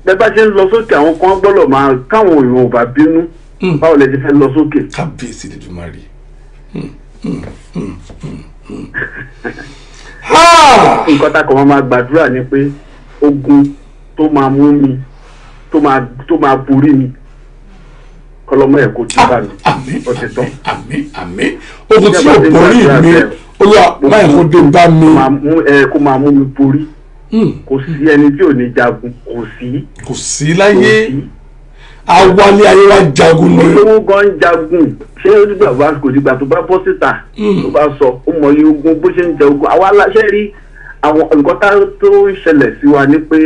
Bẹ́ẹ̀ bá ṣe ń lọ sókè àwọn kan gbọ́dọ̀ máa káwọn èèyàn ò bá bínú báwo lẹ ti fẹ́ lọ sókè. Kábíyèsí Olódùmarè. Nǹkan tá a kàn máa gbàdúrà ni pé ogun tó máa mú mi tó máa borí mi kọlọmọ ẹ kò tí bá mi. Àmín. Ogun tí yóò borí mi Olúwa máa kó dé bá mi. Kó máa mú mi borí. Kò sí ẹni tí ò ní jagun kò sí láyé awálé ayé wa jagun ni. olówó gan jagun ṣé onígbà bá kò dìgbà tó bá bọ́ síta tó bá sọ ó mọ iye ogun bó ṣe ń jẹ ogun àwa aláṣẹ rí àwọn nǹkan tó ń ṣẹlẹ̀ sí wa ní pé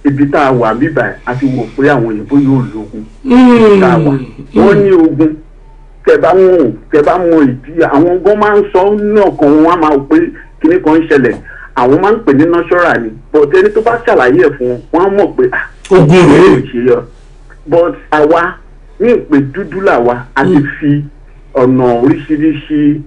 ibi tá a wà bíbà àti wò pé àwọn òyìnbó yóò lógun ibi tá a wà wọ́n ní ogun tẹ bá mọ ìdí àwọn gan máa ń sọ ní ọkàn wọn máa pé kíní kan ń ṣẹlẹ̀ àwọn máa ń pè ní nọ́ṣọ́rà ni but ẹni tó bá ṣàlàyé ẹ̀ fún wọn wọ́n mọ̀ pé ogun rèé ṣe yọ but àwa ní ìpè dúdú làwa a ti fi ọ̀nà oríṣiríṣi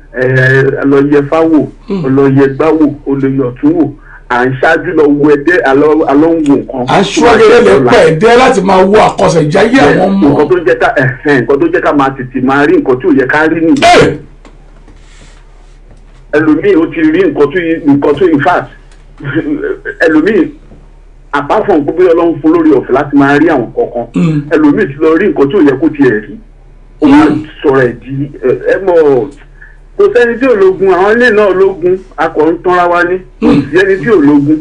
ọlọ́yẹ fáwò ọlọ́yẹ gbáwò olóyè ọ̀túnwò à ń ṣáájú lọ wo ẹdẹ alọ́wọ́ nǹkan. aṣọ́gẹ́rẹ́ lè pẹ́ ẹ̀dẹ́ láti máa wo àkọsẹ̀jáyé àwọn ọmọ. nǹkan tó jẹ́ ká máa tètè máa rí nǹkan tí ò yẹ ká rí nìyí. ẹlòmíì ó ti rí nǹkan tó in fact ẹlòmíì apart from gbogbo ọlọ́run fún lórí ọ̀fẹ́ láti máa rí àwọn kankan ẹlòmíì ti lọ rí nǹkan tí ò yẹ kó tiẹ̀ rí ó máa sọ̀rọ̀ ẹ̀ di kò sẹ́ni tí ò lógun àwọn ilé náà lógun akọ̀ ń tanra wa ní kò sí ẹni tí ò lógun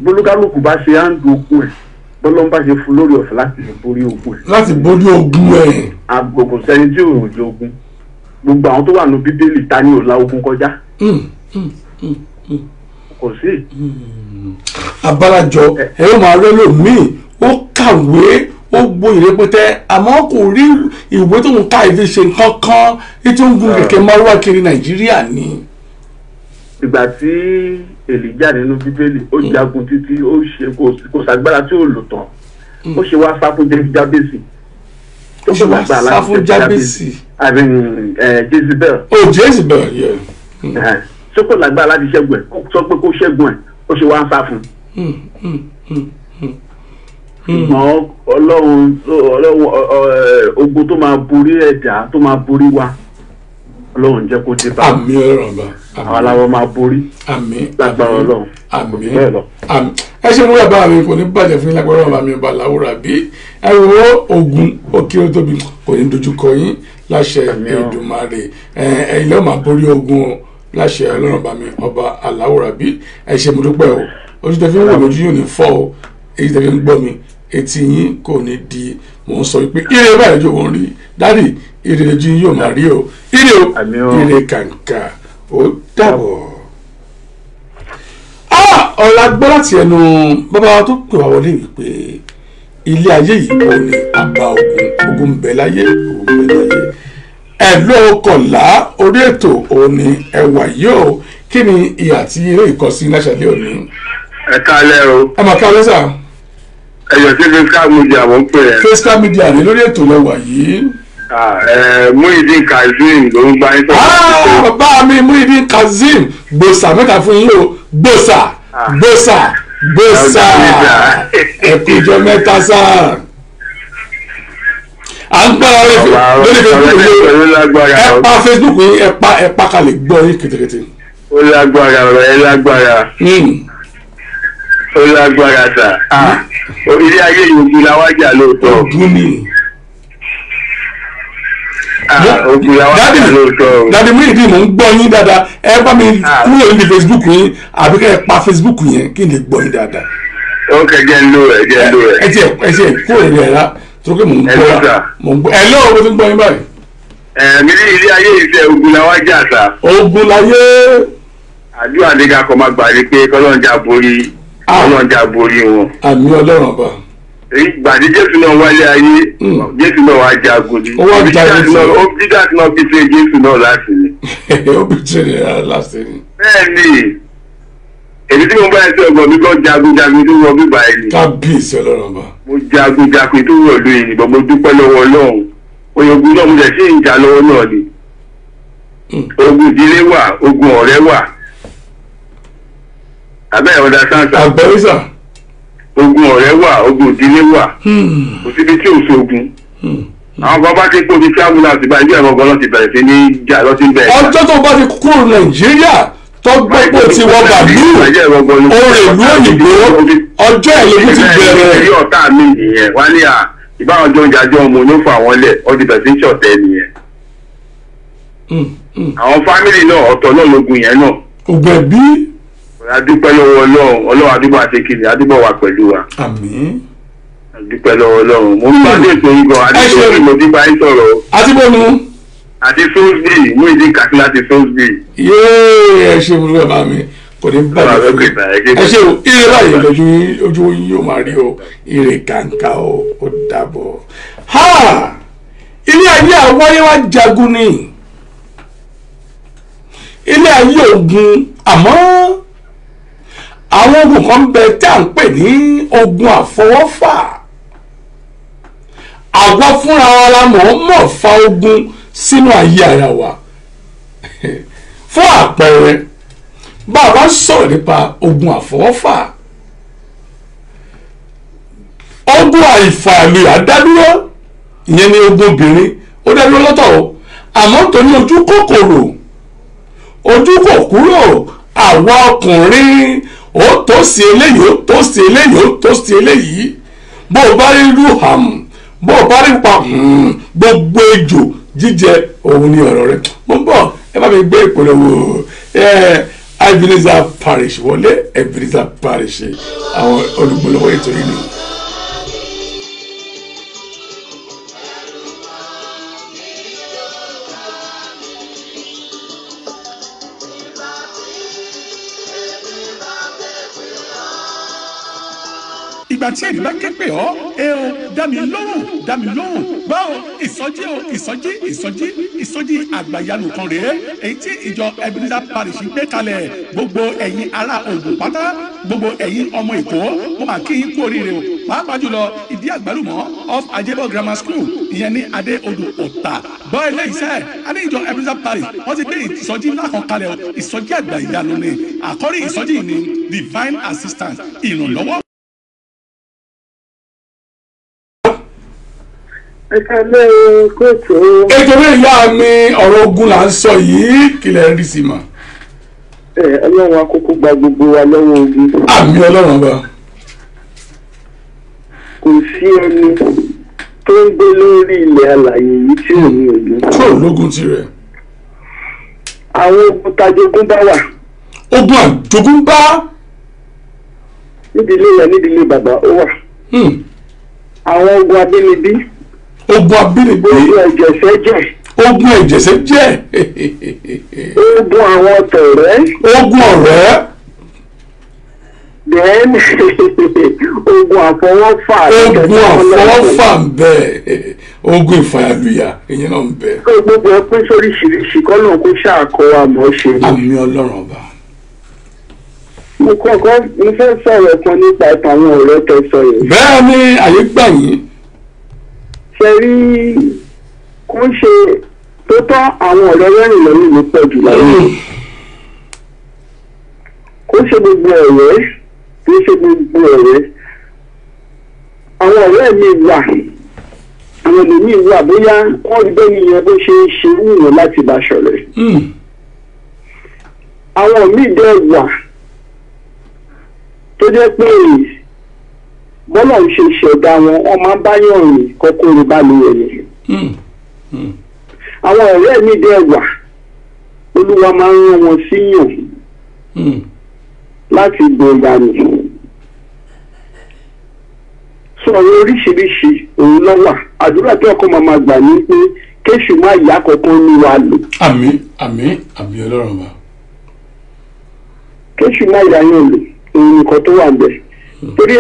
bólúkálùkù bá ṣe áńdù ogun ẹ̀ bọ́lọ́n bá ṣe fún lórí ọ̀fẹ́ láti borí ogun ẹ̀. láti borí ogun ẹ̀. àgbò kò sẹ́ni tí ò lógun gbogbo àwọn tó wà ní bíbélì ta ni ò la ogun kọjá kò sí. abálájọ ẹ yóò máa rẹ lómìn ó kàwé ó gboyè rẹpẹtẹ àmọ́ kò rí ìwé tó ń ká ìfi ṣe nǹkan kan ètò ń gun kẹ̀kẹ́ márùwá kiri nàìjíríà ni. ìgbà tí èlìjà nínú bíbélì ó jagun títí ó ṣe kò sàgbára tí ò lò tán ó ṣe wá sá fún jábésì. ó ṣe wá sá fún jábésì. Jezebel. Jezebel yẹ. ṣé kò lágbára láti ṣẹ́gun ẹ̀ sọ pé kó ṣẹ́gun ẹ̀ ó ṣe wá sá fún. ṣùgbọ́n ọlọ́run ogun tó máa borí ẹ̀dá tó máa borí wa ọlọ́run jẹ́ kó dé bá wa. àmín ọlọ́run bá. àwọn aláwọ̀ máa borí. àmín lágbára ọlọ́run. àmín àmín ẹ ṣe mú bàbá mi kò ní bàjẹ́ fún yín lágbára ọ̀la mi ọba làwùrà bí ẹ wo ogun òkè ó tóbi kò ní dojúkọ yín láṣẹ Èdùmàrè ẹ̀yin lọ́ọ́ máa borí ogun o láṣẹ ọlọ́run bá mi ọba aláwùrà bí ẹ ṣe mú dúpẹ́ o ojú tẹ fi ń wò lójú yóò ní fọ́ o èyí tẹ fi ń gbọ́ mi etí yín kò ní di mò ń sọ pé ire báyìí lójú òun rí dádì ire lójú yín yóò máa rí o ire o ire kàǹkà ó dàbọ̀. ọ̀la gbọ́ láti ẹnu bàbá wa tó pè wá wọlé wípé ilé ayé yìí kò ní àbá ogun ń bẹ láyé ogun ń bẹ láyé ẹ ló kọ̀lá orí ètò òun ni ẹwà yóò kí ni ìhà tí eré ìkọsí láṣàlẹ̀ òní. ẹ káalẹ́ o. ẹ máa káalẹ́ sà. ẹ̀yọ̀ sí Facebook media wọ́n pè é. Facebook media ni lórí ètò lẹ́wà yìí. Muideen Kazeem ló ń bá yín sọ̀rọ̀. bàbá mi Muideen Kazeem gbòòsà mẹ́ta fún yín o gbòòsà ẹ̀kújọ mẹ́ta sá. à ń gbára lórí Facebook yìí ẹ pa Facebook yìí ẹ pa kalẹ̀ gbọ́ yín kìtìkìtì. ó lágbára ọ̀rọ̀ ẹ lágbára. ó lágbára sà. ilé ayé ìwògùn la wá jà lóòótọ́. ogun ni. ogun la wá jà lóòótọ́. dadi Muideen mò ń gbọ́ yín dáadáa ẹ bá mi kúrò ní Facebook yín àbí kẹ́ ẹ pa Facebook yẹn kí n lè gbọ́ yín dáadáa. ó kẹjẹ ń lò ẹ. ẹ tiẹ̀ kúrò ní ẹ̀ rà tó kẹ́ mò ń gbọ́ ẹ lọ́wọ́ bó ti ń gbọ́ yín báyìí. mi ní ilé ayé ìfẹ́ ogun la wá jà sà. ogun láyé. àdúrà nígbà kan máa gbà ní pé kọ́lọ́njà borí wọn. àmì ọlọ́run ọba. ìgbà tí Jésù náà wálé ayé Jésù náà wá jagun ni. ó wá jagun sí. Judas náà bí ṣe Jésù náà láti ni. ó bí ṣe láti ni. bẹ́ẹ̀ni èmi tí mo bá ẹsẹ̀ ọgbọ̀n mi kàn jagunjagun tó wọ bíbá ẹni. kábíyèsí ọlọ́run ọba. mo jagunjagun tó wọ̀ lóyìn nígbà mo dúpẹ́ lọ́wọ́ Ọlọ́run oyogun náà mo jẹ́ sí ìjà lọ́wọ́ náà ni ogun ìdílé wà ogun ọ̀rẹ́ wà abẹ́ ọ̀dà sáńsà àbẹ̀rẹ̀sà ogun ọ̀rẹ́ wà ogun ìdílé wà kò síbi tí ò sógun àwọn kan bá ti kó ti travel láti bá ilé ẹ̀rọ ọgọ́lọ́ ti bẹ̀rẹ̀ sí ní jà lọ́tí bẹ̀rẹ̀. ọjọ́ tó bá ti kúrò Nàìjíríà tó gbọ́pọ̀ tí wọ́n bà lù orin ìlú òyìnbó ọjọ́ ìlú ti bẹ̀rẹ̀. ẹ̀rí ọ̀tá mi nìyẹn wá ní à ìbáwọn jọ ń jàjọ ọmọ ló fà wọ́n lẹ̀ ọdún bẹ̀rẹ̀ sí ń ṣọ̀tẹ̀ nìyẹn. àwọn fámìlì náà ọ̀tọ̀ náà lógun yẹn náà. ògbẹ̀ bí. adúpẹ́ lọ́wọ́ Ọlọ́run adúgbò àṣekìlì adúgbò wà pẹ̀lú wa. àmín. adúpẹ́ lọ́wọ́ Ọlọ́run mo bá dé ètò yìí gan adúgbò mo ti bá yín sọ̀rọ̀. àtibọ́nu. àti Salisbury mú ìdí kàkí láti Salisbury. yéé ẹ ṣe mo lóye bá mi kò ní bàjẹ́ fún mi ẹ ṣe o ire báyìí lójú ojú yóò máa rí o ire kàǹkà o ó dàbọ̀. ilé ayé àwáyé wa jagun ni ilé ayé ogun àmọ́ àwọn ogun kan bẹ tí à ń pè ní ogun àfọwọ́fà àwa fúnra wa la mọ̀ fa ogun sínú ayé ara wa fún àpẹẹrẹ bá a bá sọ̀rọ̀ nípa ogun àfọwọ́fà ogun àìfààlù àdádúró ìyẹn ni ogun obìnrin ó dádúró lọ́tọ̀ o àmọ́ nítorí ojú kòkòrò ojú kò kúrò àwa ọkùnrin ó tó sí eléyìí ó tó sí eléyìí ó tó sí eléyìí bó o bá rí ruham bó o bá rí pa gbogbo ejò jíjẹ òun ni ọ̀rọ̀ rẹ̀ mo ń bọ̀ ẹ bá mi gbé ìpolówó Ebenezer Parish wọlé Ebenezer Parish àwọn olùgbòlówó ètò yìí ni. ìgbà tí èmi bá ké pè ọ́ ẹ o dá mi lóhùn báwo ìsọjí àgbàyanu kan rèé èyí tí ìjọ Ebenezer Parish gbé kalẹ̀ gbogbo ẹ̀yin ará Ògùn pátá gbogbo ẹ̀yin ọmọ Èkó mo máa kí yín kú oríire o pàápàá jùlọ ìdí àgbálùmọ̀ off Ajebo Grammar School ìyẹn ní Adé Odò Ọ̀tà gbọ́ ilé iṣẹ́ adé ìjọ Ebenezer Parish wọ́n ti gbé ìsọjí ńlá kan kalẹ̀ o ìsọjí àgbàyanu ni àkọ́rí ìsọjí ni divine assistance ìrànlọ́wọ́. ètò ìyá mi ọ̀rọ̀ ogun là ń sọ yìí kìlẹ̀ rí sí ma. Ọlọ́run akókó gba gbogbo wa lọ́wọ́ ogun. àmì Ọlọ́run ọba. kò sí ẹni tó ń gbé lórí ilẹ̀ alàyè yìí tí ò ní ogun. tí ò lógun tirẹ̀. àwọn ogun tajogún bá wà. ogun àjogúnbá. nídìílé yẹn nídìílé bàbá ó wà. àwọn ogun abínibí. ogun abínibí. ogun ẹ̀jẹ̀sẹ̀jẹ̀. ogun ẹ̀jẹ̀sẹ̀jẹ̀. ogun àwọn tọ̀rẹ́. ogun ọ̀rẹ́. then ogun àfọwọ́fà. ogun àfọwọ́fà ń bẹ ogun ìfàyàlùyà ìyẹn náà ń bẹ. gbogbo ẹ pín sóríṣiríṣi kọ́nà kó ṣàkọ àmọ́ ṣe. àmì Ọlọ́run ọba. mo fẹ́ sọ̀rọ̀ kan nípa ìtàwọn ọ̀rẹ́ tẹ̀sọ̀ yẹn. bẹ́ẹ̀ ni àyè gbà yín. ṣe rí kó ṣe tó tọ́ àwọn ọ̀rẹ́ rẹ́rìn lọ́rùn ló pọ̀ jù láyé. kó ṣe gbogbo ọ̀rẹ́ kó ṣe gbogbo ọ̀rẹ́ àwọn ọ̀rẹ́ mi wà àwọn ènìyàn wà bóyá wọ́n rí bẹ́ẹ̀ nìyẹn bó ṣe ń ṣe wúwo láti bá ṣọ̀rẹ́. àwọn míì dẹ̀ wà tó jẹ́ pé bọ́lá ń ṣe ṣẹ̀dá wọn wọ́n máa ń báyọ̀ rìn kọ́kọ́rọ́ bá lè rẹ̀ yẹn. àwọn ọ̀rẹ́ mi dẹ̀ wà olúwa máa ń rán wọn síyàn láti gbòòyà nì. sọ̀rọ̀ oríṣiríṣi òun lọ́wà àdúrà tí ọkọ máa gbà ní pé kéṣù má yá kankan ní wa lò. àmín àmín àmì Ọlọ́run wa. kéṣù má yá yàn lò òun nìkan tó wà bẹ́ẹ̀. torí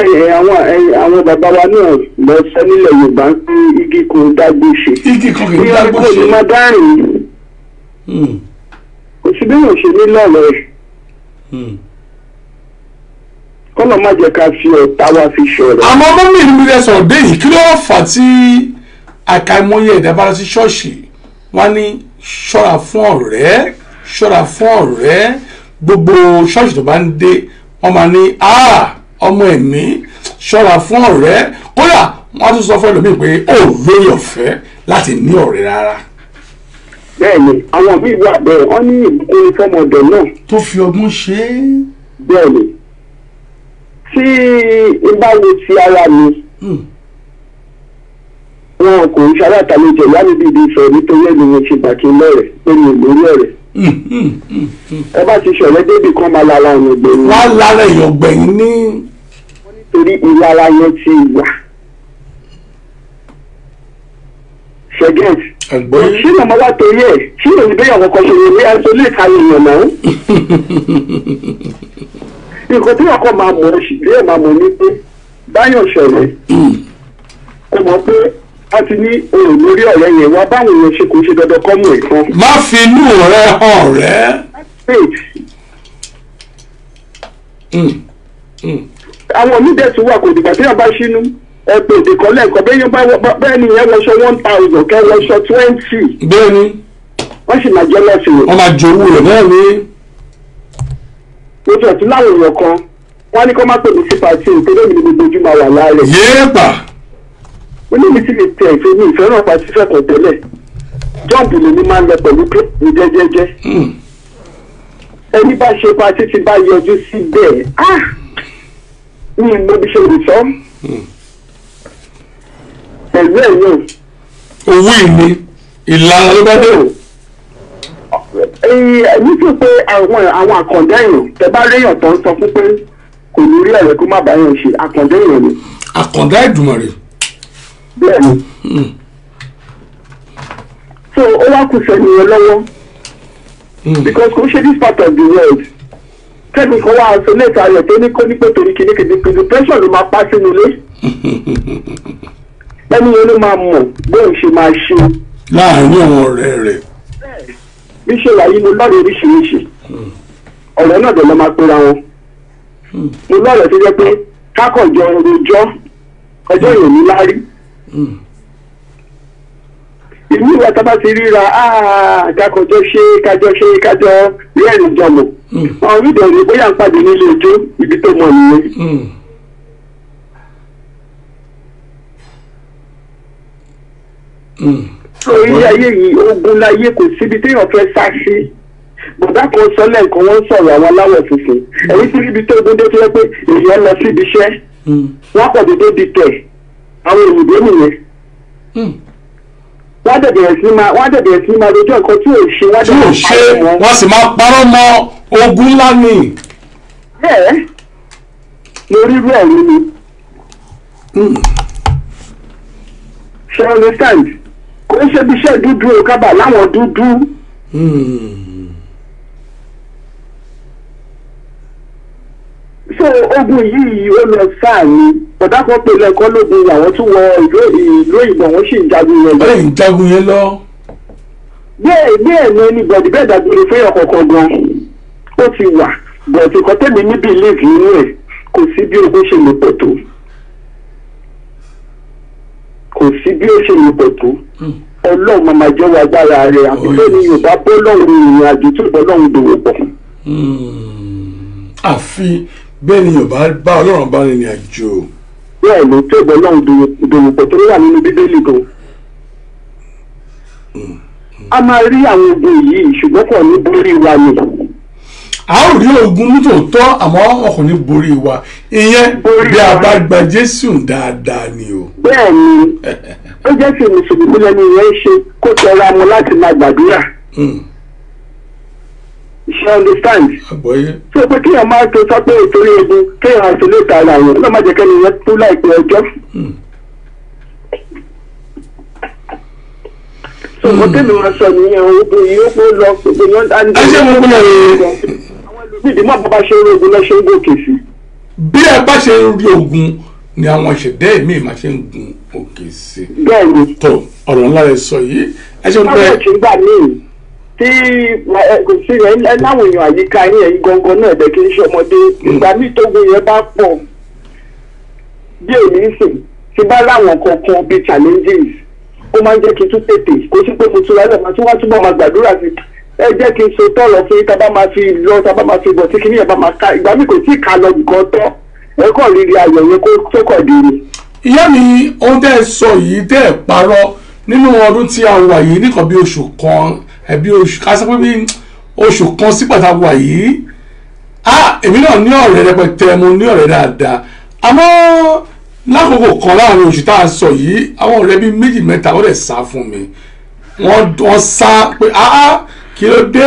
àwọn bàbá wa náà lọ sọ nílẹ̀ Yorùbá ń pín igi kan dágbó ṣe. igi kan kì í dágbó ṣe. kò ní máa dárìn. kò sí bí wọ́n ṣe ní lọ́rọ̀ ẹ̀. kọ́nà má jẹ́ ká fi ọ̀tá wa fi ṣọ̀rẹ́. àmọ́ mọ́mí mi rẹ̀ sọ̀rọ̀ dé yìí kí ló fà tí àkàìmọye ẹ̀dá bá lọ sí ṣọ́ọ̀ṣì wá ní ṣọ́ra fún ọ̀rẹ́ ṣọ́ra fún ọ̀rẹ́ gbogbo ṣọ́ọ̀ṣì tó bá ń dé wọ́n máa ní ọmọ ẹ̀mí ṣọ́ra fún ọ̀rẹ́ kódà wọ́n á tún sọ fún ẹlòmíì pé ó lórí ọ̀fẹ́ láti ní ọ̀rẹ́ rárá. bẹ́ẹ̀ni àwọn míì wà bẹ́ẹ̀ wọ́n ní ìbùkún fọmọdé náà tó fi ọgbọ́n ṣe é. bẹ́ẹ̀ni tí ìbáwo ti ara mi wọn kò ń ṣalátalẹjẹ yálò bíi ibi ìfẹ́ nítorí ẹni wọn ṣe gbàkí lọrẹ pé mi ò lórí ọ̀rẹ́. ẹ bá ti ṣọ̀rẹ́ débì kan máa lára ọ̀nà ọ̀gbẹ̀yìn. wọ́n á lára èèyàn ọ̀gbẹ̀yìn ní. nítorí ìlara yẹn ti wà. ṣẹ́gẹ́t. ṣé màmá wa torí ẹ̀ ṣé òní bẹ́ẹ̀ ọ̀kọ̀ ṣe lè ní aṣọ lè ka èèyàn náà. nǹkan tí ọkọ máa mọ̀ ṣì bí ẹ̀ máa mọ̀ ní pé báyọ̀ ṣọ̀rẹ́. ó mọ̀ pé a ti ní òun lórí ọ̀rẹ́ yẹn wá báwọn èèyàn ṣe kò ṣe dandan kọ́ mú ẹ̀kan. má fi inú rẹ hàn rẹ. àwọn onídẹ̀ẹ́sì wà kò dìgbà tí wọ́n bá ṣínú ẹ̀pẹ̀ èdè kan lẹ́ẹ̀kan bẹ́ẹ̀ ni ìyẹn wọṣọ 1000 kẹ́ wọṣọ 20. bẹ́ẹ̀ni. wọ́n sì máa jẹ́ lọ́sìn rẹ̀. wọ́n máa jowó rẹ̀ náà ní. ojú ọ̀tún láwọn èèyàn kan wọ́n ní kó má pè mí sí pàtí ìpínlẹ̀ mi ní gbogbo ojú máa wà láàrẹ̀. yéèpà. ó ní mi sì lè tẹ̀ ìfẹ́ mi ìfẹ́ràn pàtí fẹ́kọ̀ tẹ́lẹ̀ jọ́ǹpù lèmi máa ń lọ pẹ̀lú pé mi jẹ́jẹ́jẹ́. ẹni bá ṣe pàtí ti bá yọjú sí bẹ́ẹ̀ mi ò mọ bí ṣe lè sọ. pẹ̀lú ẹ̀yìn. owó ìní ìlànà ló bá dé. nítorí pé àwọn àkàndá èèyàn tẹ bá réèyàn tó ń sọ fún pé kò ní rí ọ̀rẹ́ kó má bá yàn ṣe àkàndá èèyàn ni. àkàndá Èdùmàrè. bẹ́ẹ̀ni. so ó wá kù sẹ́ni yẹn lọ́wọ́. because kò ṣe this part of the world kẹ́mi kan wá aṣọ léèta rẹ̀ tó ní kó ní pé torí kìnnìkìnnì depression ló máa pa sínú ilé. ẹni yẹn ló máa mọ̀ bóun ṣe máa ṣe. láàárín àwọn ọ̀rẹ́ rẹ̀. bí ṣe wà yìí mo lọ́rọ̀ oríṣiríṣi ọ̀rẹ́ náà dẹ̀ lọ́ máa pera wọn. mo lọ́rọ̀ tó jẹ́ pé kákọ̀jọ rojọ́ ọjọ́ ìrònú lárí. ìlú ìwà tá a bá ti ríra kákọ̀jọ kájọ rẹ́rìn jọmọ̀. àwọn onídìí ọ̀rẹ́ bóyá ń pàdé nílé ijó ibi tó mọ̀ nìyẹn. orí ayé yìí ogun láyé kò síbi téèyàn fẹ́ sá sí bọ̀dá kan sọ lẹ́ẹ̀kan wọ́n sọ̀rọ̀ àwọn aláwọ̀ funfun èyí tí níbi tó ogun dé tó yẹ pé èèyàn lọ síbi iṣẹ́ wọ́n pọ̀ dédé di tẹ̀ àwọn òyìnbó nìyẹn wọ́n dẹ̀bẹ̀rẹ̀ sí máa rojọ́ nǹkan tí ò ṣe wọ́n sì máa parọ́ mọ́ ogun ńlá ni. bẹ́ẹ̀ lórí irú ẹ̀rí ni ṣe understand kò ń ṣe bí iṣẹ́ dúdú o kábà láwọn dúdú. so ogun yìí ó lọ sáà ni bọ̀dá kan pè lẹ́kọ́ lógun àwọn tún wọ ìlú òyìnbó wọn sì ń jagun yẹn lọ. bẹ́ẹ̀ ń jagun yẹn lọ. bẹ́ẹ̀ ni anybody bẹ́ẹ̀ dàgbére fún ọ̀kọ̀ọ̀kan gan ó ti wà bọ̀dé kan tẹ̀mí ní believe nínú ẹ̀ kò sí bí ogun ṣe lè pọ̀ tó. kò sí bí ó ṣe lè pọ̀ tó ọlọ́run máa jẹ́ wa agbára rẹ̀ àti lónìí yorùbá bọ́ lọ́run ìrìn àjò tó bọ́ lọ́run dòwò pọ̀. àfi bẹ́ẹ̀ ni yorùbá bá ọlọ́run bá rìnrìn àjò. bẹ́ẹ̀ ló tó bọ́ lọ́run dòwò pọ̀ tó wà nínú bíbélì gan. a máa rí àwọn ogun yìí ṣùgbọ́n kò ní borí wa ni. a ó rí ogun nítòótọ́ àmọ́ wọn kò ní borí wa ìyẹn bí a bá gba jésù dáadáa ni o. bẹ́ẹ̀ ni ó jẹ́ kí mùsùlùmí lẹ́nu ìyẹn ṣe kó tẹra mọ́ láti máa gbàdúrà. ṣe understand. àgbọ̀yé. ṣé pé kéèyàn máa tó sọ pé ìtorí egun kéèyàn àti olóòtú ara yẹn ló máa jẹ́ kẹ́ni yẹn tó láìpẹ́ ọjọ́. sọ̀rọ̀ tẹ́lẹ̀ máa sọ nìyẹn ogun yìí ó pé lọ gbogbo yẹn á ní. ẹ ṣe mú kúlẹ̀ rẹ̀. àwọn ẹlòmíì má bàbá ṣe ń rí ogun lọ ṣe ń gòkè sí. bí ẹ bá ṣe ń rí ogun ni àwọn ìṣẹ̀dá ẹ̀mí máa ṣe ń gun òkè sí. bẹ́ẹ̀ni. tó ọ̀rọ̀ ńlá rẹ̀ sọ yìí ẹ ṣe ń pẹ́. báwo ṣe ń gbà míì tí kò sí ẹ láwọn èèyàn àyíká yín ẹ̀yin gangan náà ẹ̀bẹ̀ kì í ṣe ọmọdé ìgbà míì tógun yẹn bá pọ̀ bí èmi ń sìn tí bá láwọn kankan bíi challenges ó máa ń jẹ́ kí n tún tètè kó sí pé mo tún ra lẹ́ẹ̀ma tí wọ́n túbọ̀ máa gbàdúrà sí ẹ jẹ́ kí n so tọ̀rọ̀ fún yín tá a bá máa fi lọ tá a bá máa fi bọ̀ tí kìíní yẹn bá máa ká ìgbà mi kò tí ì ká lọ nǹkan tán ẹ kàn rírí ayọ̀ yẹn kó tó kọ̀ dé ni. ìyá mi ohun tẹ́ ẹ sọ yìí tẹ́ ẹ parọ́ nínú ọdún tí a wà yìí nìkan bí oṣù kan ẹbí oṣù ká sọ pé bí oṣù kan sí pàtàkì wà yìí èmi náà ní ọ̀rẹ́ rẹpẹtẹ mo ní ọ̀rẹ́ dáadáa àmọ́ lákòókò kan láàrin oṣù tá a sọ yìí àwọn ọ̀rẹ́ bíi méjì mẹ́ta wọ́n lè sá fún mi wọ́n sá pé kí ló dé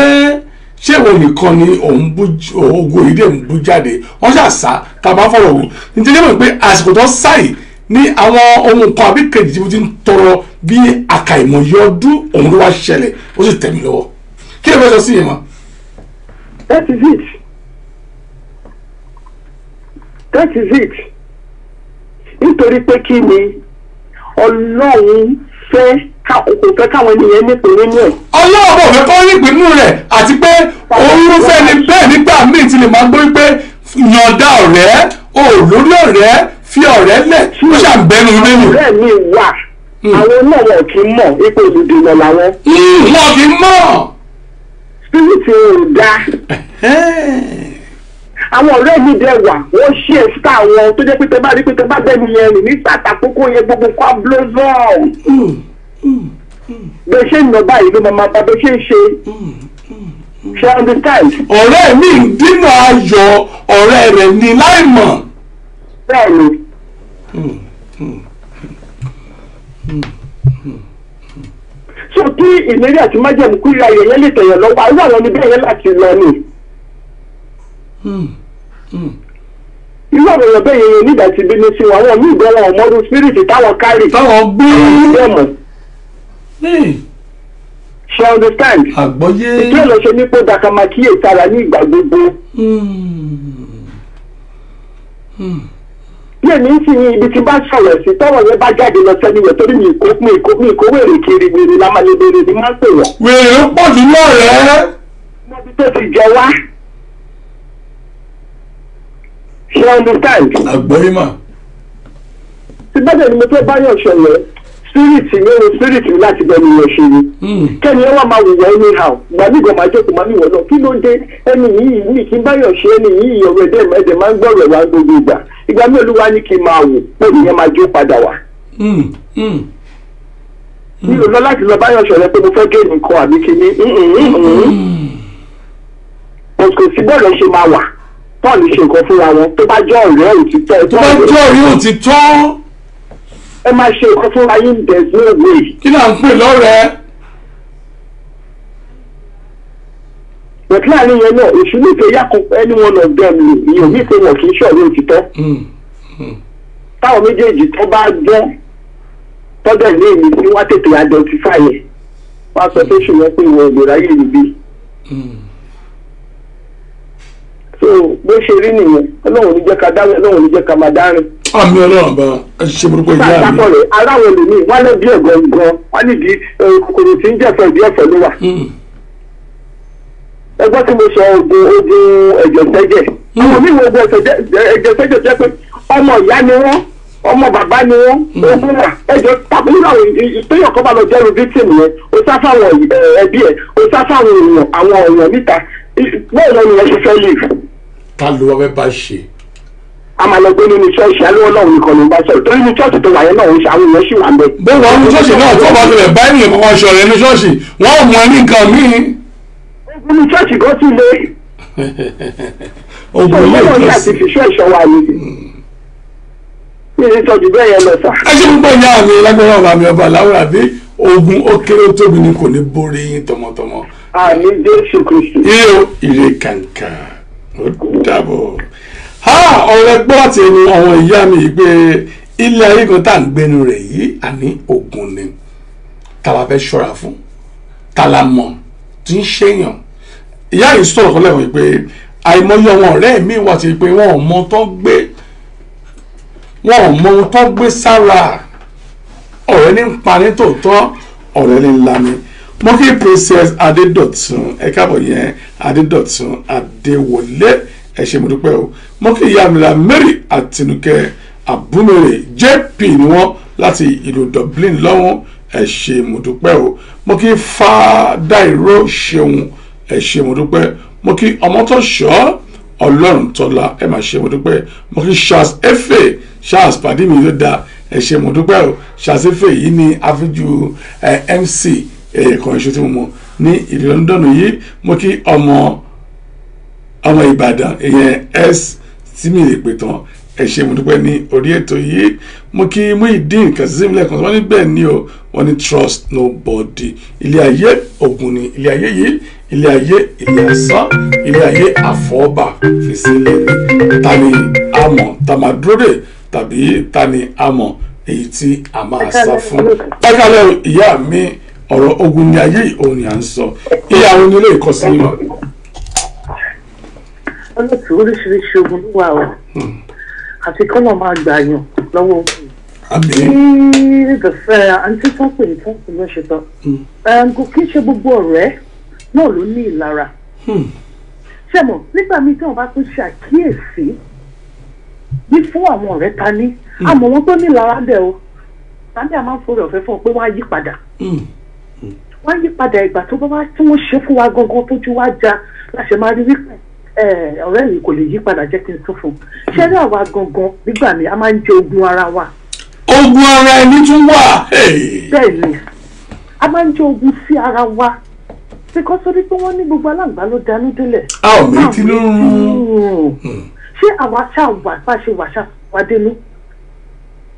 ṣé ìwọ nìkan ni ògùn yìí dẹ̀ ń bú jáde wọ́n ṣàṣà tá a bá fọ̀rọ̀ wò nítorí mọ̀ pé àsìkò tó sáì ní àwọn ohun kan àbí kejì tí mo ti ń tọrọ bí àkàìmọye ọdún òun ló wá ṣẹlẹ̀ ó sì tẹ̀ mí lọ́wọ́ kí ló fẹ́ sọ sí yẹn mọ́. That is it. That is it. Nítorí pé kí ni Ọlọ́run kò fẹ́ káwọn ènìyàn nípe nínú ẹ̀. Ọlọ́run kò fẹ́ kọ́ nípe nínú rẹ̀ àti pé orúfẹ́ ni bẹ́ẹ̀ nígbà míì ti lè máa gbọ́ pé yọ̀ǹda ọ̀rẹ́ olórí ọ̀rẹ́ fi ọ̀rẹ́ lẹ̀ ó ṣàǹbẹ́nu nínú. ọ̀rẹ́ mi wà àwọn náà wọn kì í mọ̀ ipò olùdènà làwọn. wọn kì í mọ̀. spirit ò dáa. àwọn ọ̀rẹ́ mi dẹ̀ wà wọ́n ṣí ẹ̀sítà wọn tó jẹ́ pé tẹ bá rí pé tẹ bá bẹ́ẹ̀ nìyẹn rìn nígbà àtàkókò yẹn gbogbo kọ́ blozon. bẹ́ẹ̀ ṣe ń lọ báyìí ló máa bá bẹ́ẹ̀ ṣe ń ṣe. ṣe understand. ọ̀rẹ́ mi ń dínà ayọ̀ ọ̀rẹ́ rẹ̀ ní láìmọ̀. bẹ́ẹ̀ ni. so kí ìlérí àti májèmú kúrò ayọ̀ yẹn lè tẹ̀yàn lọ́wọ́ àwọn àwọn oníbẹ̀ yẹn láti lọ ni. irú àwọn èèyàn bẹ́ẹ̀ yẹn nígbà tí bínú sí wọn àwọn míì gbọ́ wọn ọmọdún spirit táwọn kárì. táwọn gbé ṣe understand. àgbọ́yé. ìdí ọ̀nà ṣe ní pé dàkàmà kíyèsára ní ìgbà gbogbo. bí èmi ń sìn ibi tí bá sọ̀rọ̀ sí tọ́wọ̀ yẹn bá jáde lọ sẹ́ni yẹn torí mi ìkó wèrè kiri wèrè lámàlébèrè ni máa ń pè wọ́n. wèrè ló pọ̀ jù lọ rẹ̀. mọ́bí tó ti jẹ wá. ṣe understand. àgbọ́yé mà. tí bẹ́ẹ̀ ni mo fẹ́ báyọ̀ ṣọ̀rọ̀ spirit láti bẹ̀rù yẹn ṣe ni. kẹ́ni ẹ wá máa wùwọ́ anyhow gbà mí gan máa jókòó máa níwọ̀n náà kí ló dé ẹni yìí ní kí n báyọ̀ ṣe ẹni yìí ọ̀rọ̀ ẹ̀dẹ̀ máa ń gbọ́rọ̀ wá gbogbo ìgbà ìgbà mi olúwa ní kí n máa wò pé ìyẹn máa jó padà wá. mi ò lọ láti lọ báyọ̀ ṣọ̀rẹ́ pé mo fẹ́ gé nǹkan àbí kíní. kò sí bọ́ọ̀lù ṣe máa wà tọ́ọ̀lù ṣe nǹkan fúnra wọn tó bá jẹ́ ọ̀rẹ́ òtítọ́. tó bá jẹ́ ọ̀rẹ́ òtítọ́. ẹ máa ṣe nǹkan fúnra yín there's no way. kí là ń pè lọ́rẹ̀ẹ́. bẹ̀tí láàrin yẹn náà èṣù nífẹ̀ẹ́ yàkùn ẹni wọn náà dẹ́m lò ìyẹn nífẹ̀ẹ́ wọn kì í ṣọ̀rẹ́ òtítọ́. táwọn méjèèjì tó bá gbọ́ tọ́jà ilé mi tí wọ́n tètè identify ẹ̀ wọ́n á sọ pé ṣùgbọ́n pé ìwọ ìlera yìí níbí. so bó ṣe rí nìyẹn ọlọ́run ní jẹ́ ká dárin ọlọ́run ní jẹ́ ká máa dárin. àmì ọlọ́run bá ẹ ṣe burúkú ìyá mi. sáà rẹ̀ aráwọ̀ lèmi wọ́n lé bí ẹ̀gọ́ gan wọ́n nídìí kòkòrò tí ń jẹ̀fọ́ ìdí ẹ̀fọ́ ló wà. ẹgbẹ́ tí mo sọ ogun ẹ̀jẹ̀ sẹ́jẹ̀ àwọn míì wo ogun ẹ̀jẹ̀ sẹ́jẹ̀ jẹ́ pé ọmọ ìyá ni wọ́n ọmọ bàbá ni wọ́n ogun wà ẹ̀jẹ̀ tàbí nínú àwọn ìpínyàn kan bá lọ jẹ́rù victim yẹn o sá fáwọn ẹbí ẹ̀ o sá fáwọn èèyàn àwọn èèyàn níta bẹ́ẹ̀ lọ́nà yẹn ṣe fẹ́ live. ta ló wá fẹ́ bá ṣe. a máa lọ gbé nínú ṣọ́ọ̀ṣì alówó náà nìkan ló ń bá sọ̀rọ̀ torí ní ṣọ́ọ̀ṣì tó wà yẹn náà àwọn èèyàn ṣì wà ń bẹ̀. bó wọn ní ṣọ́ọ̀ṣì náà tó bá tilẹ̀ bá ènìyàn kankan ṣọ̀rọ̀ ẹni ṣọ́ọ̀ṣì wọ́n ò mú ẹni nǹkan míì. nínú ṣọ́ọ̀ṣì kan sì lé. ogun ilé ìjọsìn. ìjọba àti fìṣọ́ ìṣọ́ wa ni. mi ní sọ́jú bẹ́ẹ̀ yẹn lọ sà. ẹ ṣe púpọ̀ ìyá mi lágbára ọ̀la mi ọba láwùrà bí ogun ó kéré ó tóbi ni kò ní borí yín tọmọtọmọ. àmì Jésù Kristi. ire kàǹkà ó dàbọ̀. ọ̀rẹ́ gbọ́ àti ẹni àwọn ìyá mi yìí pé ilé ayé kan tá à ń gbénu rẹ̀ yìí àní ogun ni tá la fẹ́ ṣọ́ra fún tá la mọ̀ tí ń ṣèyàn. ìyá yìí sọ̀rọ̀ kan lẹ́wọ̀n pé àìmọye àwọn ọ̀rẹ́ mi wà sí pé wọn ò mọ ohun tó gbé sára ọ̀rẹ́ ní ń pa ní tòótọ́ ọ̀rẹ́ ní ńlá ni mo kí Princess Adédọ̀tun ẹ káàbọ̀ yẹn Adédọ̀tun Adéwọlé ẹ ṣé mo dúpẹ́ o mo kí ìyá mi ra Mary Àtinúkẹ́ Àbúmèrè JP ni wọ́n láti ìlú Dublin lọ́wọ́ ẹ ṣé mo dúpẹ́ o mo kí Fádáìró Ṣeun ẹ ṣé mo dúpẹ́ mo kí Ọmọ́tọ́ṣọ́ Ọlọ́run tọ́lá ẹ máa ṣé mo dúpẹ́ mo kí Charles Efe Charles pàdé mi ló dáa ẹ ṣé mo dúpẹ́ o Charles Efe yìí ní àfijù MC kan iṣu tí mo mọ̀ ní ìlú London yìí mo kí ọmọ Ìbàdàn ìyẹn s tí mi lè pè tán ẹ ṣé mo dúpẹ́ ní orí ètò yìí mo kí Muyideen Kazeem kan wọ́n ní bẹ́ẹ̀ ni o wọ́n ní trust nobody ilé ayé ògùn ni ilé ayé yìí ilé ayé ilé asán ilé ayé àfọ́ọ́bà fi sílẹ̀ ni ta ni a mọ̀ tá máa dúró dè tàbí ta ni a mọ̀ èyí tí a máa sá fún. pákálẹ̀ ìyá mi ọ̀rọ̀ ogun ní ayé òun ni à ń sọ ìyàwó nílé ìkọsí yìí mọ̀. olóòtú oríṣiríṣi ogun ló wà o àti kọ́nà máa gbà yàn lọ́wọ́ ogun. ní ìgbẹ̀fẹ́ àǹtí tó pè ní tọ́pù ló ṣe tán kò kí ń ṣe gbogbo ọ̀rẹ́ náà ló ní ìlara. ṣé mọ̀ nígbà míì tí wọ́n bá tún ṣe àkíyèsí bí fún àwọn ọ̀rẹ́ ta ní àmọ́ wọn tó ní ìlara dẹ̀ o tàbí a máa ń forí ọ̀fẹ́ fún ọ pé wọ́n á yí padà. wọ́n á yí padà ìgbà tó bá wá tí wọ́n ṣe fún wa gangan tójú wá já láṣẹ máa rí wípé ọ̀rẹ́ mi kò lè yí padà jẹ́ kí n tún fún un. ṣé ní àwa gangan nígbà míì a máa ń jẹ ogun ara wa. ogun ara ẹni tún wà. bẹ́ẹ̀ ni a máa ń jẹ ogun sí ara wa bíkọ́ sórí pé wọ́n ní gbogbo aláǹgbá ló danú délẹ̀. a ò méjì ló ń rún. ṣé àwa ṣáà wà bá ṣe wà ṣáà wá dénú.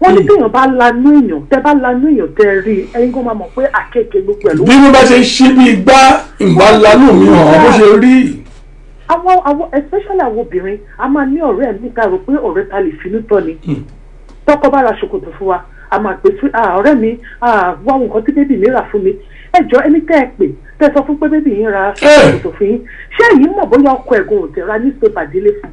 wọ́n ní téèyàn bá lanú èèyàn tẹ́ bá lanú èèyàn tẹ́ rí ẹ̀yin kan máa mọ̀ pé àkekèé gbogbo ẹ̀ ló. bí wọ́n bá ṣe ṣí bí igbá ìgbà lanú mi hàn bó ṣe rí. àwọn especially àwọn obìnrin a máa ní ọ̀rẹ́ ẹ̀ níta rò pé ọ̀rẹ́ ta lè finú tọ́ ni. tọkọ bá ra ṣòkòtò fún wa a máa pè sí ọ̀rẹ́ mi wá nǹkan tí bébì mi rà fún mi ẹjọ́ ẹni tẹ́ ẹ pè tẹ́ sọ fún pé bébì yín ra ṣòkòtò fún yín ṣé èyí mọ̀ bóyá ọkọ ẹ̀gbọ́n ò tẹ̀ ra newspaper délé fún.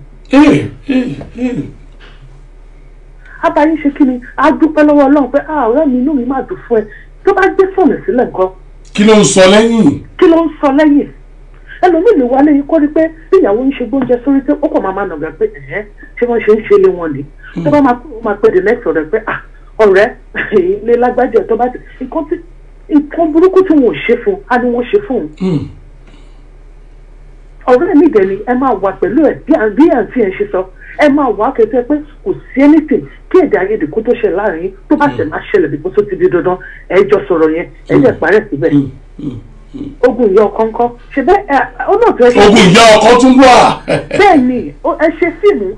abayín ṣe kí ni a dúpẹ́ lọ́wọ́ Ọlọ́run pé ọ̀rẹ́ mi inú mi máa dùn fún ẹ tó bá gbé fóònù sílẹ̀ nǹkan. kí ló ń sọ lẹ́yìn. kí ló ń sọ lẹ́yìn ẹlòmíì lè wá lẹ́yìn kó rí pé bí ìyàwó ń ṣe gbóúnjẹ sórí tí ó kàn máa nàgbà pé ṣé wọ́n ṣe ń ṣe lé wọn ni tó bá máa pè the next ọ̀rẹ́ pé ọ̀rẹ́ ilé lágbájá tó bá ti nǹkan burúkú tí wọn ò ṣe fún a ni wọ́n ṣe fún un. ọ̀rẹ́ mi dẹ̀ ni ẹ máa wà pẹ̀lú ẹ̀ bí àǹtí ẹ̀ ṣe sọ ẹ máa wà kẹtẹ pé kò sí anything kí èdè àìyedè kó tó ṣe láàrin tó bá ṣe máa ṣẹlẹ̀ bí kó tó ti di dandan ẹ jọ sọ̀rọ̀ yẹn ẹ jẹ́ parẹ́ síbẹ̀. ogun ìyá ọkọ ńkọ́ ṣe bẹ́ẹ̀ olóòtú ẹ ṣe. ogun ìyá ọkọ tún wà. bẹ́ẹ̀ ni ẹ ṣe fíìmù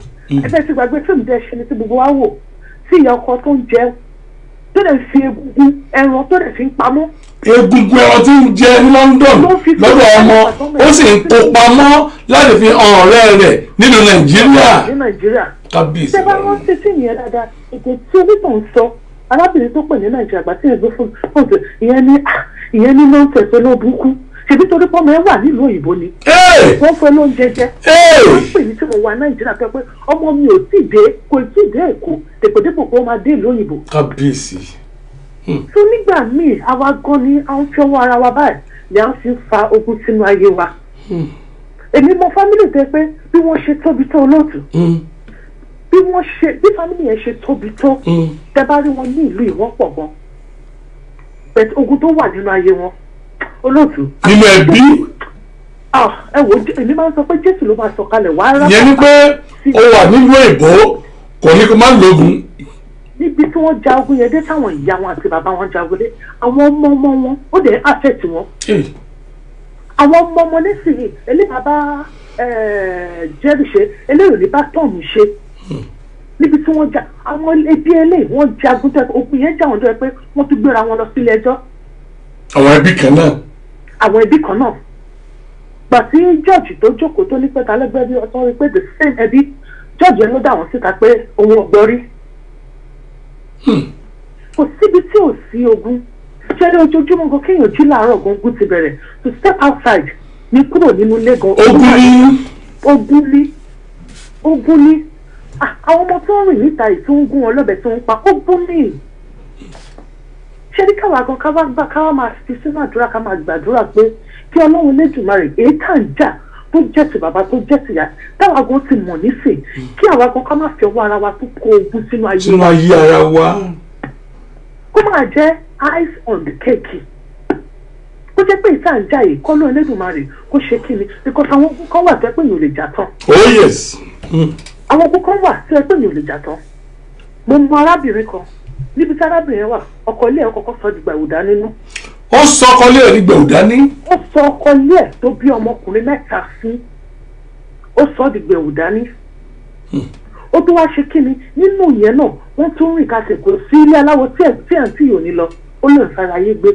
ẹ bẹ́ẹ̀ ti gbàgbé fíìmù tẹ́ ṣe ni tí gbogbo wa wò tí ìyá ọkọ tó ń jẹ tó lè fi egungun ẹran tó lè fi ń pamọ́. egungun ẹran tí ń jẹ ní London lọ́dọ̀ ọmọ ó sì ń kó pamọ́ láti fi hàn ọ̀rẹ́ rẹ̀ nínú Nàìjíríà. ní Nàìjíríà. kábíyèsí. ṣé bá wọ́n ṣe tí ìyẹn dáadáa ètò tí onítàn ń sọ arábìnrin tó pè ní Nàìjíríà àgbà tí ẹgbẹ́ fún ọ̀sẹ̀ ìyẹn ní nọ́ọ̀sẹ̀ tó ló burúkú ṣèbí torí pọ́nmọ́ ẹ wà nílùú òyìnbó ni. wọ́n fẹ́ lóúnjẹ jẹ. wọ́n pè ní tí mo wà Nàìjíríà pé ọmọ mi ò tí ì dé kò tí ì dé Èkó dèpòdépò pé ó máa dé ìlú òyìnbó. kábíyèsí. tó nígbà míì àwa gan ni à ń fi ọwọ́ ara wa báyìí ni à ń fi fa ogun sínú ayé wa. èmi mọ fámìlì tẹ pé bí wọ́n ṣe tóbi tó olóòtú bí fámìlì yẹn ṣe tóbi tó tẹ bá rí wọn ní ìlú ìwọ́pọ̀ gan bẹ́ẹ̀ ogun tó wà nínú ayé wọn olóòtú. nínú ẹbí. ẹ wo èmi máa ń sọ pé Jésù ló máa sọ̀kalẹ̀ wá rárá. yẹn ni pé ó wà nílùú èbó kò ní kó má lógun. níbi tí wọ́n ja ogun yẹn dé táwọn ìyá wọn àti bàbá wọn jagun dé àwọn ọmọ wọn ó dẹ̀ affect wọn. àwọn ọmọ nísìnyí eléyìí bá jẹ́rìí ṣe eléyìí ní bá tọ̀nù ṣe níbi tí wọ́n ja àwọn ẹbí eléyìí wọ́n jagun tẹ ogun yẹn jà wọ́n tó yẹ pé wọ́n tún gbéra wọn lọ sílé ẹjọ́. àwọn ẹbí kan náà. àwọn ẹbí kan náà gbàtí George tó jókòó tó ní pẹ́ta lẹ́gbẹ́ bí ọtọ́ rí pé the same ẹbí George yẹn ló dà wọ́n síta pé òun ọ̀gbọ́n rí. kò síbi tí ò sí ogun ṣẹlẹ̀ ojoojúmọ́ gan kéèyàn jí láàárọ̀ gan ogun ti bẹ̀rẹ̀ to step outside ní kúrò nínú ilé gan. ogun ní àwọn ọmọ tó ń rìn níta yìí tó ń gún wọn lọ́bẹ̀ tó ń pa ogun ní. ṣé ní káwa gan káwa máa fi sínú àdúrà ká máa gbàdúrà pé kí Ọlọ́run Lédùmarè èyí tá à ń jà tó jẹ́ ti bàbá tó jẹ́ ti ìyá táwa gan ti mọ̀ nísìn kí àwa gan ká má fi ọwọ́ ara wa tó kó ogun sínú ayé ara wa. kó máa jẹ́ ice on the cake kó jẹ́ pé ìta ń jà yìí kọ́ ló Elédùmarè kó ṣe kí ni because àwọn ogun kan wà tó ẹ pé mi ò lè jà tán. oh yes. àwọn ogun kan wà tó ẹ pé mi ò lè jà tán. mo mọ arábìnrin kan níbi tí arábìnrin wà ọkọ ilé ẹ̀ kọ́kọ́ sọ dìgbà ìwòdà nínú. ó sọ ọkọ ilé ẹ̀ dìgbà ìwòdà ní. ó sọ ọkọ ilé ẹ̀ tó bí ọmọkùnrin 3 fún ó sọ dìgbà ìwòdà ní. ó tó wá ṣe kí ni nínú ìyẹn náà wọ́n tún rìn kásẹ̀ kó sí ilé aláwọ̀ tí àǹtí yòó ní lọ ó lè fara ayé gbé.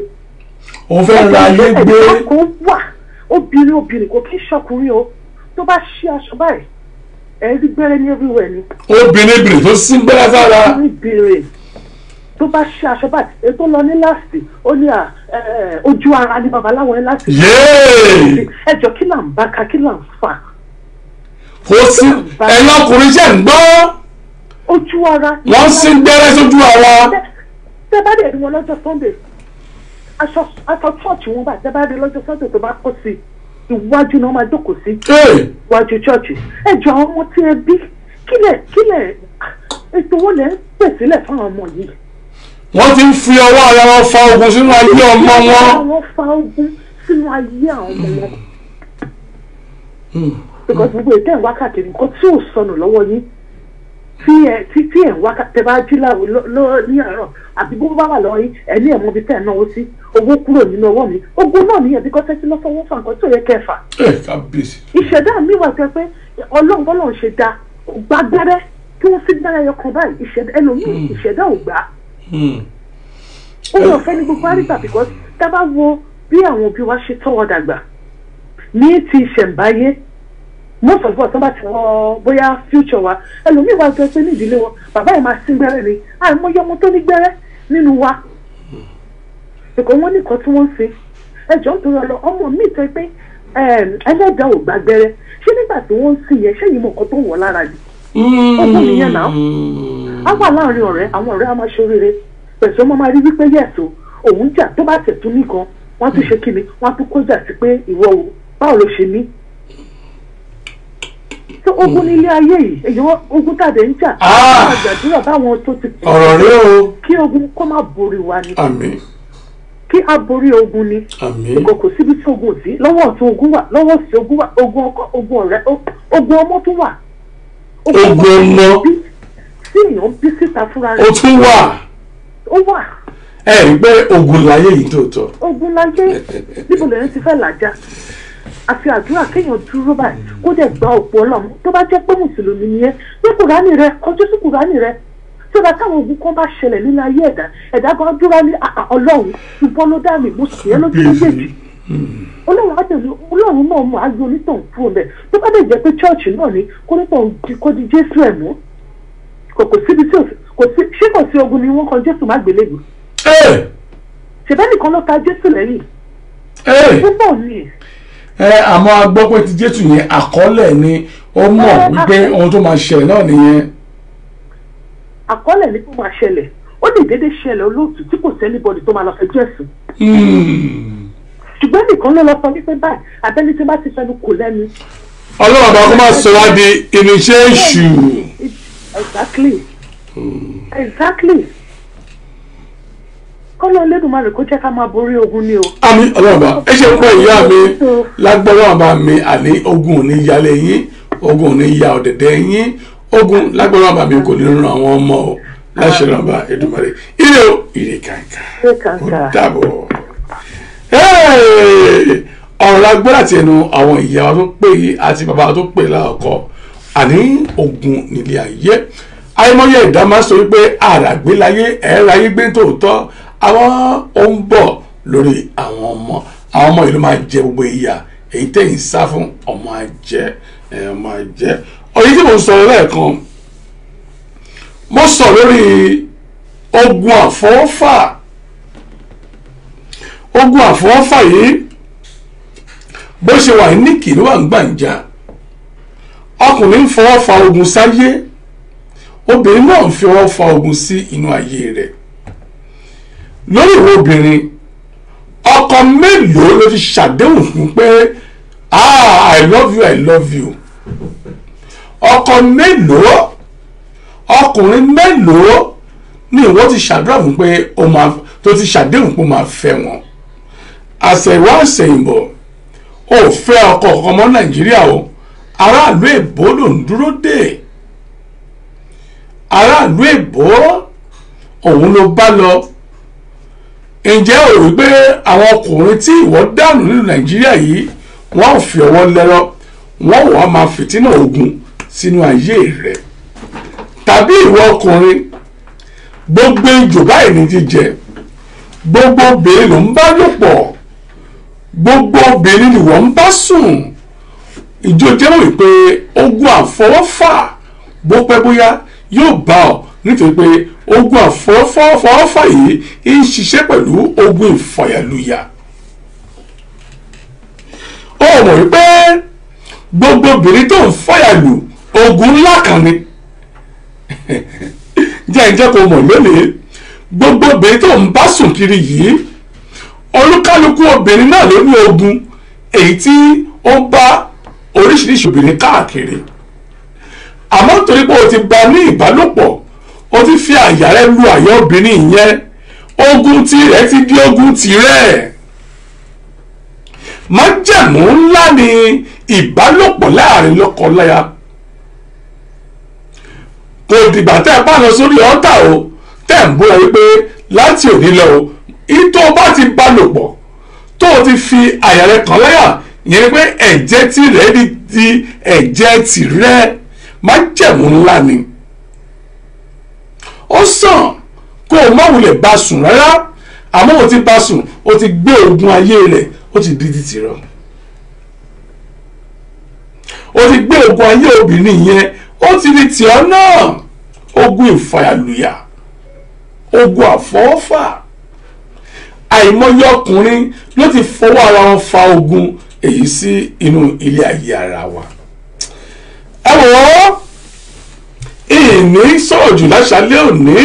òun fẹ́ ra ayé gbé. ẹ̀ka kan wà obìnrin kò kí ń ṣọkùnrin o tó bá ṣí aṣọ báyìí ẹ̀ rí gbẹ́rẹ́ ní everywhere ni. obìnrin tó sí gbẹ́rẹ́ sára. obìnrin tó bá ṣí aṣọ báyìí èyí tó lọ ní láàsì ó ní ojú ara ní babaláwo ní láti. ẹjọ́ kí là ń bá ka kí là ń fà. kò sí ẹ̀yin ọkùnrin ṣe ń gbọ́. ojú ara. wọ́n sí gbẹ́rẹ́ sójú ara. tẹ́ bá dẹ̀ rí wọn lọ́jọ́ Sunday aṣọ church wọn bá tẹ́ bá rí lọ́jọ́ Sunday tó bá kọ́ sí iwájú náà máa jókòó sí iwájú church. ẹjọ́ àwọn ọmọ tí ẹ bí kílẹ̀ ètò wọn lẹ́ ń pèsè lẹ̀ fún àwọn ọmọ yìí. wọ́n ti ń fi ọwọ́ ara wọn fa ogun sínú ayé ọmọ wọn. wọ́n fa ogun sínú ayé àwọn ọmọ wọn. because gbogbo ètò ẹ̀ wákàtí nǹkan tí ò sọnù lọ́wọ́ yín tí ẹ̀ wákàtí bá jí ní àárọ̀ àbí bó bá wà lọ́wọ́ yín ẹ̀ ní ẹ̀mọ́ bíi tẹ̀ ẹ̀ náwó sí owó kúrò nínú ọwọ́ mi ogun náà nìyẹn bí kọ́sẹ́ tí lọ́sọ̀wọ́ fà nǹkan tó yẹ kẹfà. ìṣẹ̀dá mi wà pé ọlọ́run bọ́lọ́run ṣe da gbàgbẹ́rẹ́ kí wọ́n fi dára ẹyọ kan báyìí ìṣẹ̀dá ò gbà. ó lọ fẹ́ ní gbogbo àrígbà because tá a bá wo bí àwọn òbí wa ṣe tọ́wọ́ dàgbà ní ti ìṣẹ̀ǹbáyé most of us tó bá ti wọ bóyá future wa ẹlòmíì wá jọ pé ní ìdílé wọn bàbá yìí máa sín gbẹ́rẹ́ ni àìmọye ọmọ tó ní gbẹ́rẹ́ nínú wa ẹ̀kọ́ wọn nìkan tí wọ́n ń ṣe ẹjọ́ nítorí ọlọ ọmọ mi tẹ́ pé ẹlẹ́dàá ò gbà gbẹ́rẹ́ ṣé nígbà tí wọ́n ń sìn yẹn ṣé yìí mọ nǹkan tó ń wọ̀ lára ni ọgbọ́n nìyẹn náà á wà láàrin ọ̀rẹ́ àwọn ọ̀rẹ́ á máa ṣoríire pẹ̀sẹ̀ ọmọ máa rí wípé yẹ̀sọ́ òun jà tó bá tẹ̀ tún nìkan wọ́n tún ṣe kíni wọ́n tún kọjá sí pé ìwọ o báwo ló ṣe ní. tó ogun nílé ayé yìí èyí ogun tàdé ń jà àwọn àgbàdúrà báwọn tó ti pè ọ̀rọ̀ rẹ o kí ogun kó má borí wa ni àmín kí a borí ogun ni nǹkan kò síbi tí ogun sí lọ́wọ́ ọ̀tún ogun wà lọ́wọ́ sí ogun wà ogun ọkọ ogun ọ̀rẹ́ ogun ọmọ tún wà ogun ọmọ tí èèyàn bí síta fúnra rẹ̀ ó tún wà ó wà. ẹ rí pé ogun láyé yìí tòótọ́. ogun láyé níbo lèyìn ti fẹ́ làjà àfi àdúrà kéèyàn dúró báyìí kó dẹ̀ gba òpó ọlọ́run tó bá jẹ́ pé mùsùlùmí ni ẹ́ ní kùránì rẹ kọjú sí kùránì rẹ tó bá táwọn ogun kan bá ṣẹlẹ̀ nínú ayé ẹ̀dá gan dúró ní ọlọ́run ìbọn ló dá mi mo sì yẹ lójú méjèèjì ọlọ́run á tẹ̀lé ọlọ́run náà mú ayé onítàn fún un bẹ́ẹ̀ tó bá dẹ̀ jẹ́ pé chọ́ọ̀chì náà ni kó di jésù ẹ̀ mú kò síbi tí ṣé kò sí ogun ni wọ́n kan jésù má gbélébùú ṣèbẹ́ nìkan ló ta jésù lẹ́yìn púpọ̀ ni. àmọ́ a gbọ́ pé ti jésù yẹn àkọọ́lẹ̀ ni ó mọ̀ wípé ohun tó máa ṣẹlẹ̀ náà nìyẹn. àkọọ́lẹ̀ ni kó máa ṣẹlẹ̀ ó lè dédé ṣẹlẹ̀ olóòtú tí kò sẹ́ni bọ́dì tó máa lọ fẹ́ jésù. ṣùgbọ́n nìkan ló lọ sọ wípé báyìí abẹ́ni tí bá ti fẹnu kò lẹ́nu. ọlọ́run bá kó máa sọ wá di irinṣẹ́ èṣù. exactly. kọ́lọ́ Olódùmarè kó jẹ́ ká máa borí ogun ni o. àmín ọlọ́ọ̀bá ẹ ṣe ń pẹ́ ìyá mi lágbọ́dọ̀ àbá mi àní ogun ò ní yálé yín ogun ò ní ya ọ̀dẹ̀dẹ̀ yín ogun lágbọ́dọ̀ àbá mi kò ní ràn àwọn ọmọ o láṣẹ rànbá Èdùmàrè ire o ire kàǹkà ó dàbọ̀. ọ̀rọ̀ lágbọ́dọ̀ àti ẹnu àwọn ìyá wa tó pè yí àti bàbá tó pè láàkọ́ àní ogun nílé ayé àìmọye ẹ̀dá máa sọ wípé àràgbélayé ẹ̀ẹ́ráyé gbé tòótọ́ àwọn ó ń bọ̀ lórí àwọn ọmọ ìlú máa jẹ gbogbo ìyà èyí tẹ̀yìn sá fún ọmọ àjẹ́ ọ̀yí tí mo sọ lẹ́ẹ̀kan mo sọ lórí ogun àfọwọ́fà yìí bó ṣe wà ní kìlú wà ń gbàǹjà ọkùnrin ń fọwọ́ fa ogun sáyé obìnrin náà ń fi ọwọ́ fa ogun sí inú ayé rẹ̀ lórí ìwé obìnrin ọkọ mélòó ló ti ṣàdéhùn fún pé I love you ọkọ mélòó ọkùnrin mélòó ni ìwọ ti ṣàdúrà fún pé tó ti ṣàdéhùn pé ó máa fẹ́ wọn àṣẹ̀wá àṣẹ̀yìnbọ̀ ó fẹ́ ọkọ ọ̀kan mọ́ Nàìjíríà o aráàlú èbó ló ń dúró dè aráàlú èbó òun ló bá lọ ǹjẹ́ ò rí pé àwọn ọkùnrin tí ìwọ dànù nínú Nàìjíríà yìí wọ́n ò fi ọwọ́ lẹ́rọ wọ́n wàá máa fìtínà ogun sínú ayé rẹ̀ tàbí ìwọ ọkùnrin gbogbo ejò báyìí ní jíjẹ gbogbo obìnrin ló ń bá lò pọ̀ gbogbo obìnrin ni wọ́n ń bá sùn ìjọ jẹ́ wípé ogun àfọwọ́fà bó pẹ́ bóyá yóò bá ọ nítorí pé ogun àfọwọ́fà yìí ń ṣiṣẹ́ pẹ̀lú ogun ìfàyàlùyà ó mọ̀ wípé gbogbo obìnrin tó ń fàyàlù ogun ńlá kan ni jẹ́ kó mọ̀ lónìí gbogbo obìnrin tó ń bá sùn kiri yìí olúkálukú obìnrin náà ló ní ogun èyí tí ó ń bá oríṣiríṣi obìnrin káàkiri àmọ́ torí pé o ti bá ní ìbálòpọ̀ o ti fi àyà rẹ lu àyà obìnrin yẹn ogun tirẹ̀ ti di ogun tirẹ̀ májẹ̀mú ńlá ni ìbálòpọ̀ láàrin lọ́kọ-láya kò dìgbà tẹ́ ẹ bá lọ sórí ọ́tà o tẹ́ ń búra wípé láti òní lọ o ìtò bá ti bá lò pọ̀ tó o ti fi àyà rẹ kàn láyà yẹn pé ẹ̀jẹ̀ tirẹ̀ di ẹ̀jẹ̀ tirẹ̀ májẹ̀mú ńlá ni ó sàn kó o má wulẹ̀ bá sùn rárá àmọ́ o ti bá sùn o ti gbé ogun ayé rẹ̀ ó ti di ti tirọ̀ o ti gbé ogun ayé obìnrin yẹn ó ti di tìọ́ náà ogun ìfàyàlùyà ogun àfọwọ́fà àìmọye ọkùnrin ló ti fọwọ́ ara wọn fa ogun èyí sí inú ilé ayé ara wa ẹ wò ó ìní sọ̀rọ̀ jù láṣálẹ́ òní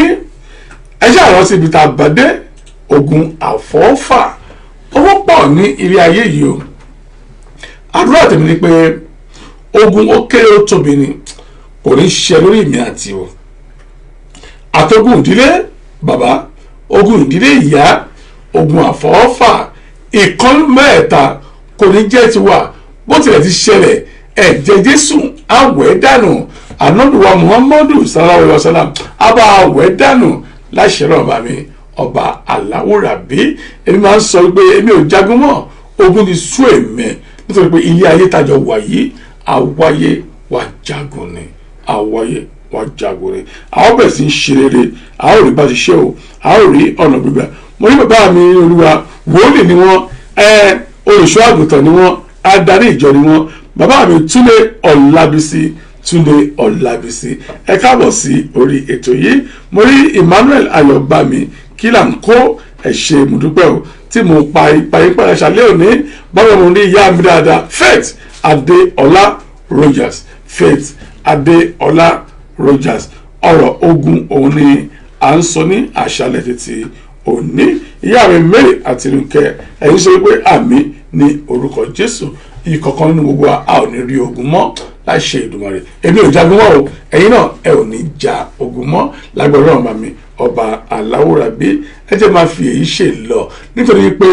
ẹjẹ́ àwọn síbi tá a bá dé ogun àfọwọ́fà owó pọ̀ ní ilé ayé yìí o àdúrà tèmi ni pé ogun ó kéré ó tóbi ni kò ní ṣe lórí mi àti o àtọ́gùn ìdílé bàbá ogun ìdílé ìyá ogun àfọwọ́fà ìkan mẹ́ta kò ní jẹ́ tiwa bó tilẹ̀ ti ṣẹlẹ̀ ẹ̀jẹ̀ Jésù àwẹ̀ dànù ànọ́dùwà Muhammadu sallallahu alayhi wa sallam àbá àwẹ̀ dànù láṣẹ ọba mi ọba aláwòrábí èmi máa ń sọ pé èmi ò jagun mọ́ ogun ti sú èmi nítorí pé ilé ayé tajọ wà yìí àwáyé wà jagun ni àwáyé wà jagun ni àwọn bẹ̀rẹ̀ sí ń ṣe rere àwọn ò rí bá ti ṣe o àwọn ò rí ọ̀nà gbígbà mo ní bàbá mi ní Olúwa wòlíì ni wọ́n olùṣọ́ àgùntàn ni wọ́n adarí ìjọ ni wọ́n bàbá mi Túndé Ọlábísí ẹ káàbọ̀ sí orí ètò yìí mo rí Emmanuel Ayọ̀bámi kí là ń kó ẹ ṣé mo dúpẹ́ o tí mo pa yín padà ṣàlẹ́ òní báwo mo ní ìyá mi dáadáa Faith Adéọlá Rogers Faith Adéọlá Rogers ọ̀rọ̀ ogun òun ni à ń sọ ní àṣálẹ́ títí òní ìyá mi Mary Àtinúkẹ́ ẹ̀yin sọ pé àmì ní orúkọ Jésù ìkọ̀kan nínú gbogbo a ò ní rí ogun mọ́ láṣẹ Èdùmàrè èmi ò jagun mọ́ o ẹ̀yin náà ẹ ò ní ja ogun mọ́ lágbára ọmọ mi ọba aláwòrábí ẹ jẹ́ máa fi èyí ṣe lọ nítorí pé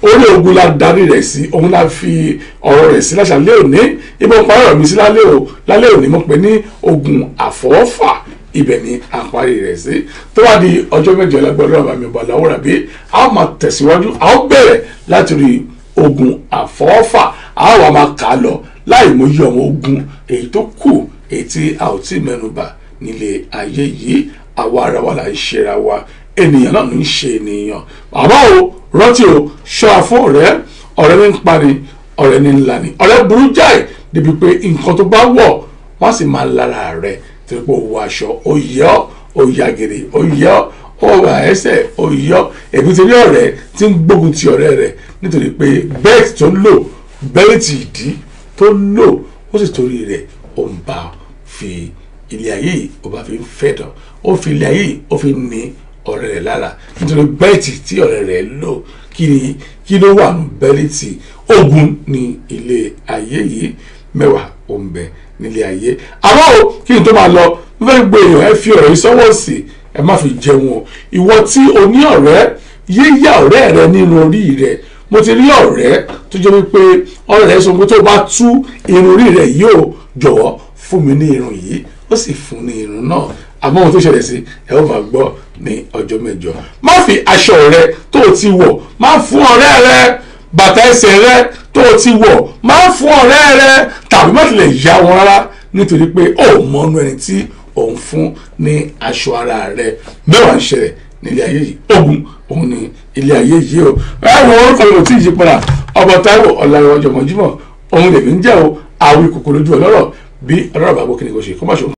orí ogun la darí rẹ̀ sí òun la fi ọ̀rọ̀ rẹ̀ sí láṣálẹ́ òní ìbọn parọ́ mi sí lálẹ́ òní mo pè ní ogun àfọwọ́fà ibẹ̀ ni àparí rẹ̀ sí tó wá di ọjọ́ mẹ́jọ lágbára ọmọ mi ọba aláwòrábí a ó máa tẹ̀síwájú a ó bẹ̀rẹ̀ láti rí ogun àfọwọ́fà a ó wá máa kà á lọ láì mọ iye àwọn ogun èyí tó kù èyí tí a ò tí mẹ́nubà nílé ayé yìí àwa ara wa là ń ṣera wa ènìyàn náà ń ṣe ènìyàn àmọ́ o rántí o ṣọ́ra fún ọ̀rẹ́ ní ń pani ọ̀rẹ́ ní ń lani ọ̀rẹ́ burú jáì débi pé nǹkan tó bá wọ̀ wọ́n sì máa lára rẹ̀ tó pé owó aṣọ ó yọ ó yagere ó yọ ó wà ẹsẹ̀ ó yọ èbí torí ọ̀rẹ́ tí ń gbógun ti ọ̀rẹ́ rẹ̀ nítorí pé bẹ́ẹ̀tì tó ń lò bẹ́ẹ̀tì ìdí tó lò ó sì torí rẹ̀ ó ń bá fi ilé ayé yìí ó bá fi ń fẹ́dọ̀ ó fi ilé ayé yìí ó fi ní ọ̀rẹ́ rẹ̀ lára nítorí bẹ́ẹ̀tì tí ọ̀rẹ́ rẹ̀ lò kí ló wà ní bẹ́ẹ̀tì ogun ní ilé ayé yìí mẹ́wàá ó ń bẹ nílé ayé àmọ́ o kí n tó máa lọ mo fẹ́ gbé èèyàn ẹ fi ọ̀rọ̀ yìí sọ́wọ́ sí ẹ má fi jẹun o ìwọ tí o ní ọ̀rẹ́ yíyá ọ̀rẹ́ rẹ nínú orí rẹ. Mo ti rí ọ̀rẹ́ tó jẹ́ wípé ọ̀rẹ́ rẹ sọ pé tó bá tú irun orí rẹ yóò jọ̀wọ́ fún mi ní irun yìí, ó sì fún ní irun náà. Àmọ́ ohun tó ṣẹlẹ̀ sí ẹ ó máa gbọ́ ní ọjọ́ mẹ́jọ. Má fi aṣọ rẹ tó o ti wọ̀ má fún ọ̀rẹ́ rẹ, bàtà ẹsẹ̀ rẹ tó o ti wọ̀ má fún ọ̀rẹ́ rẹ, tàbí má tilẹ̀ yá wọn rárá, nítorí pé ó mọ inú ẹni tí òun fún ní aṣọ ara rẹ. Mẹ́wàá ń ṣẹlẹ̀ nílé ayé yìí, ogun òun ni ilé ayé yìí o. Ẹ̀wọ̀n orúkọ mi ò tí ì yí padà, ọba Táíwò Ọláníwájú Ọmọjímọ̀ òun lèmi ń jẹ́ o, àwí kòkòrò ojú ọlọ́rọ̀ bí ọlọ́rọ̀ bá gbọ́ kí ni kò ṣe kó má ṣe.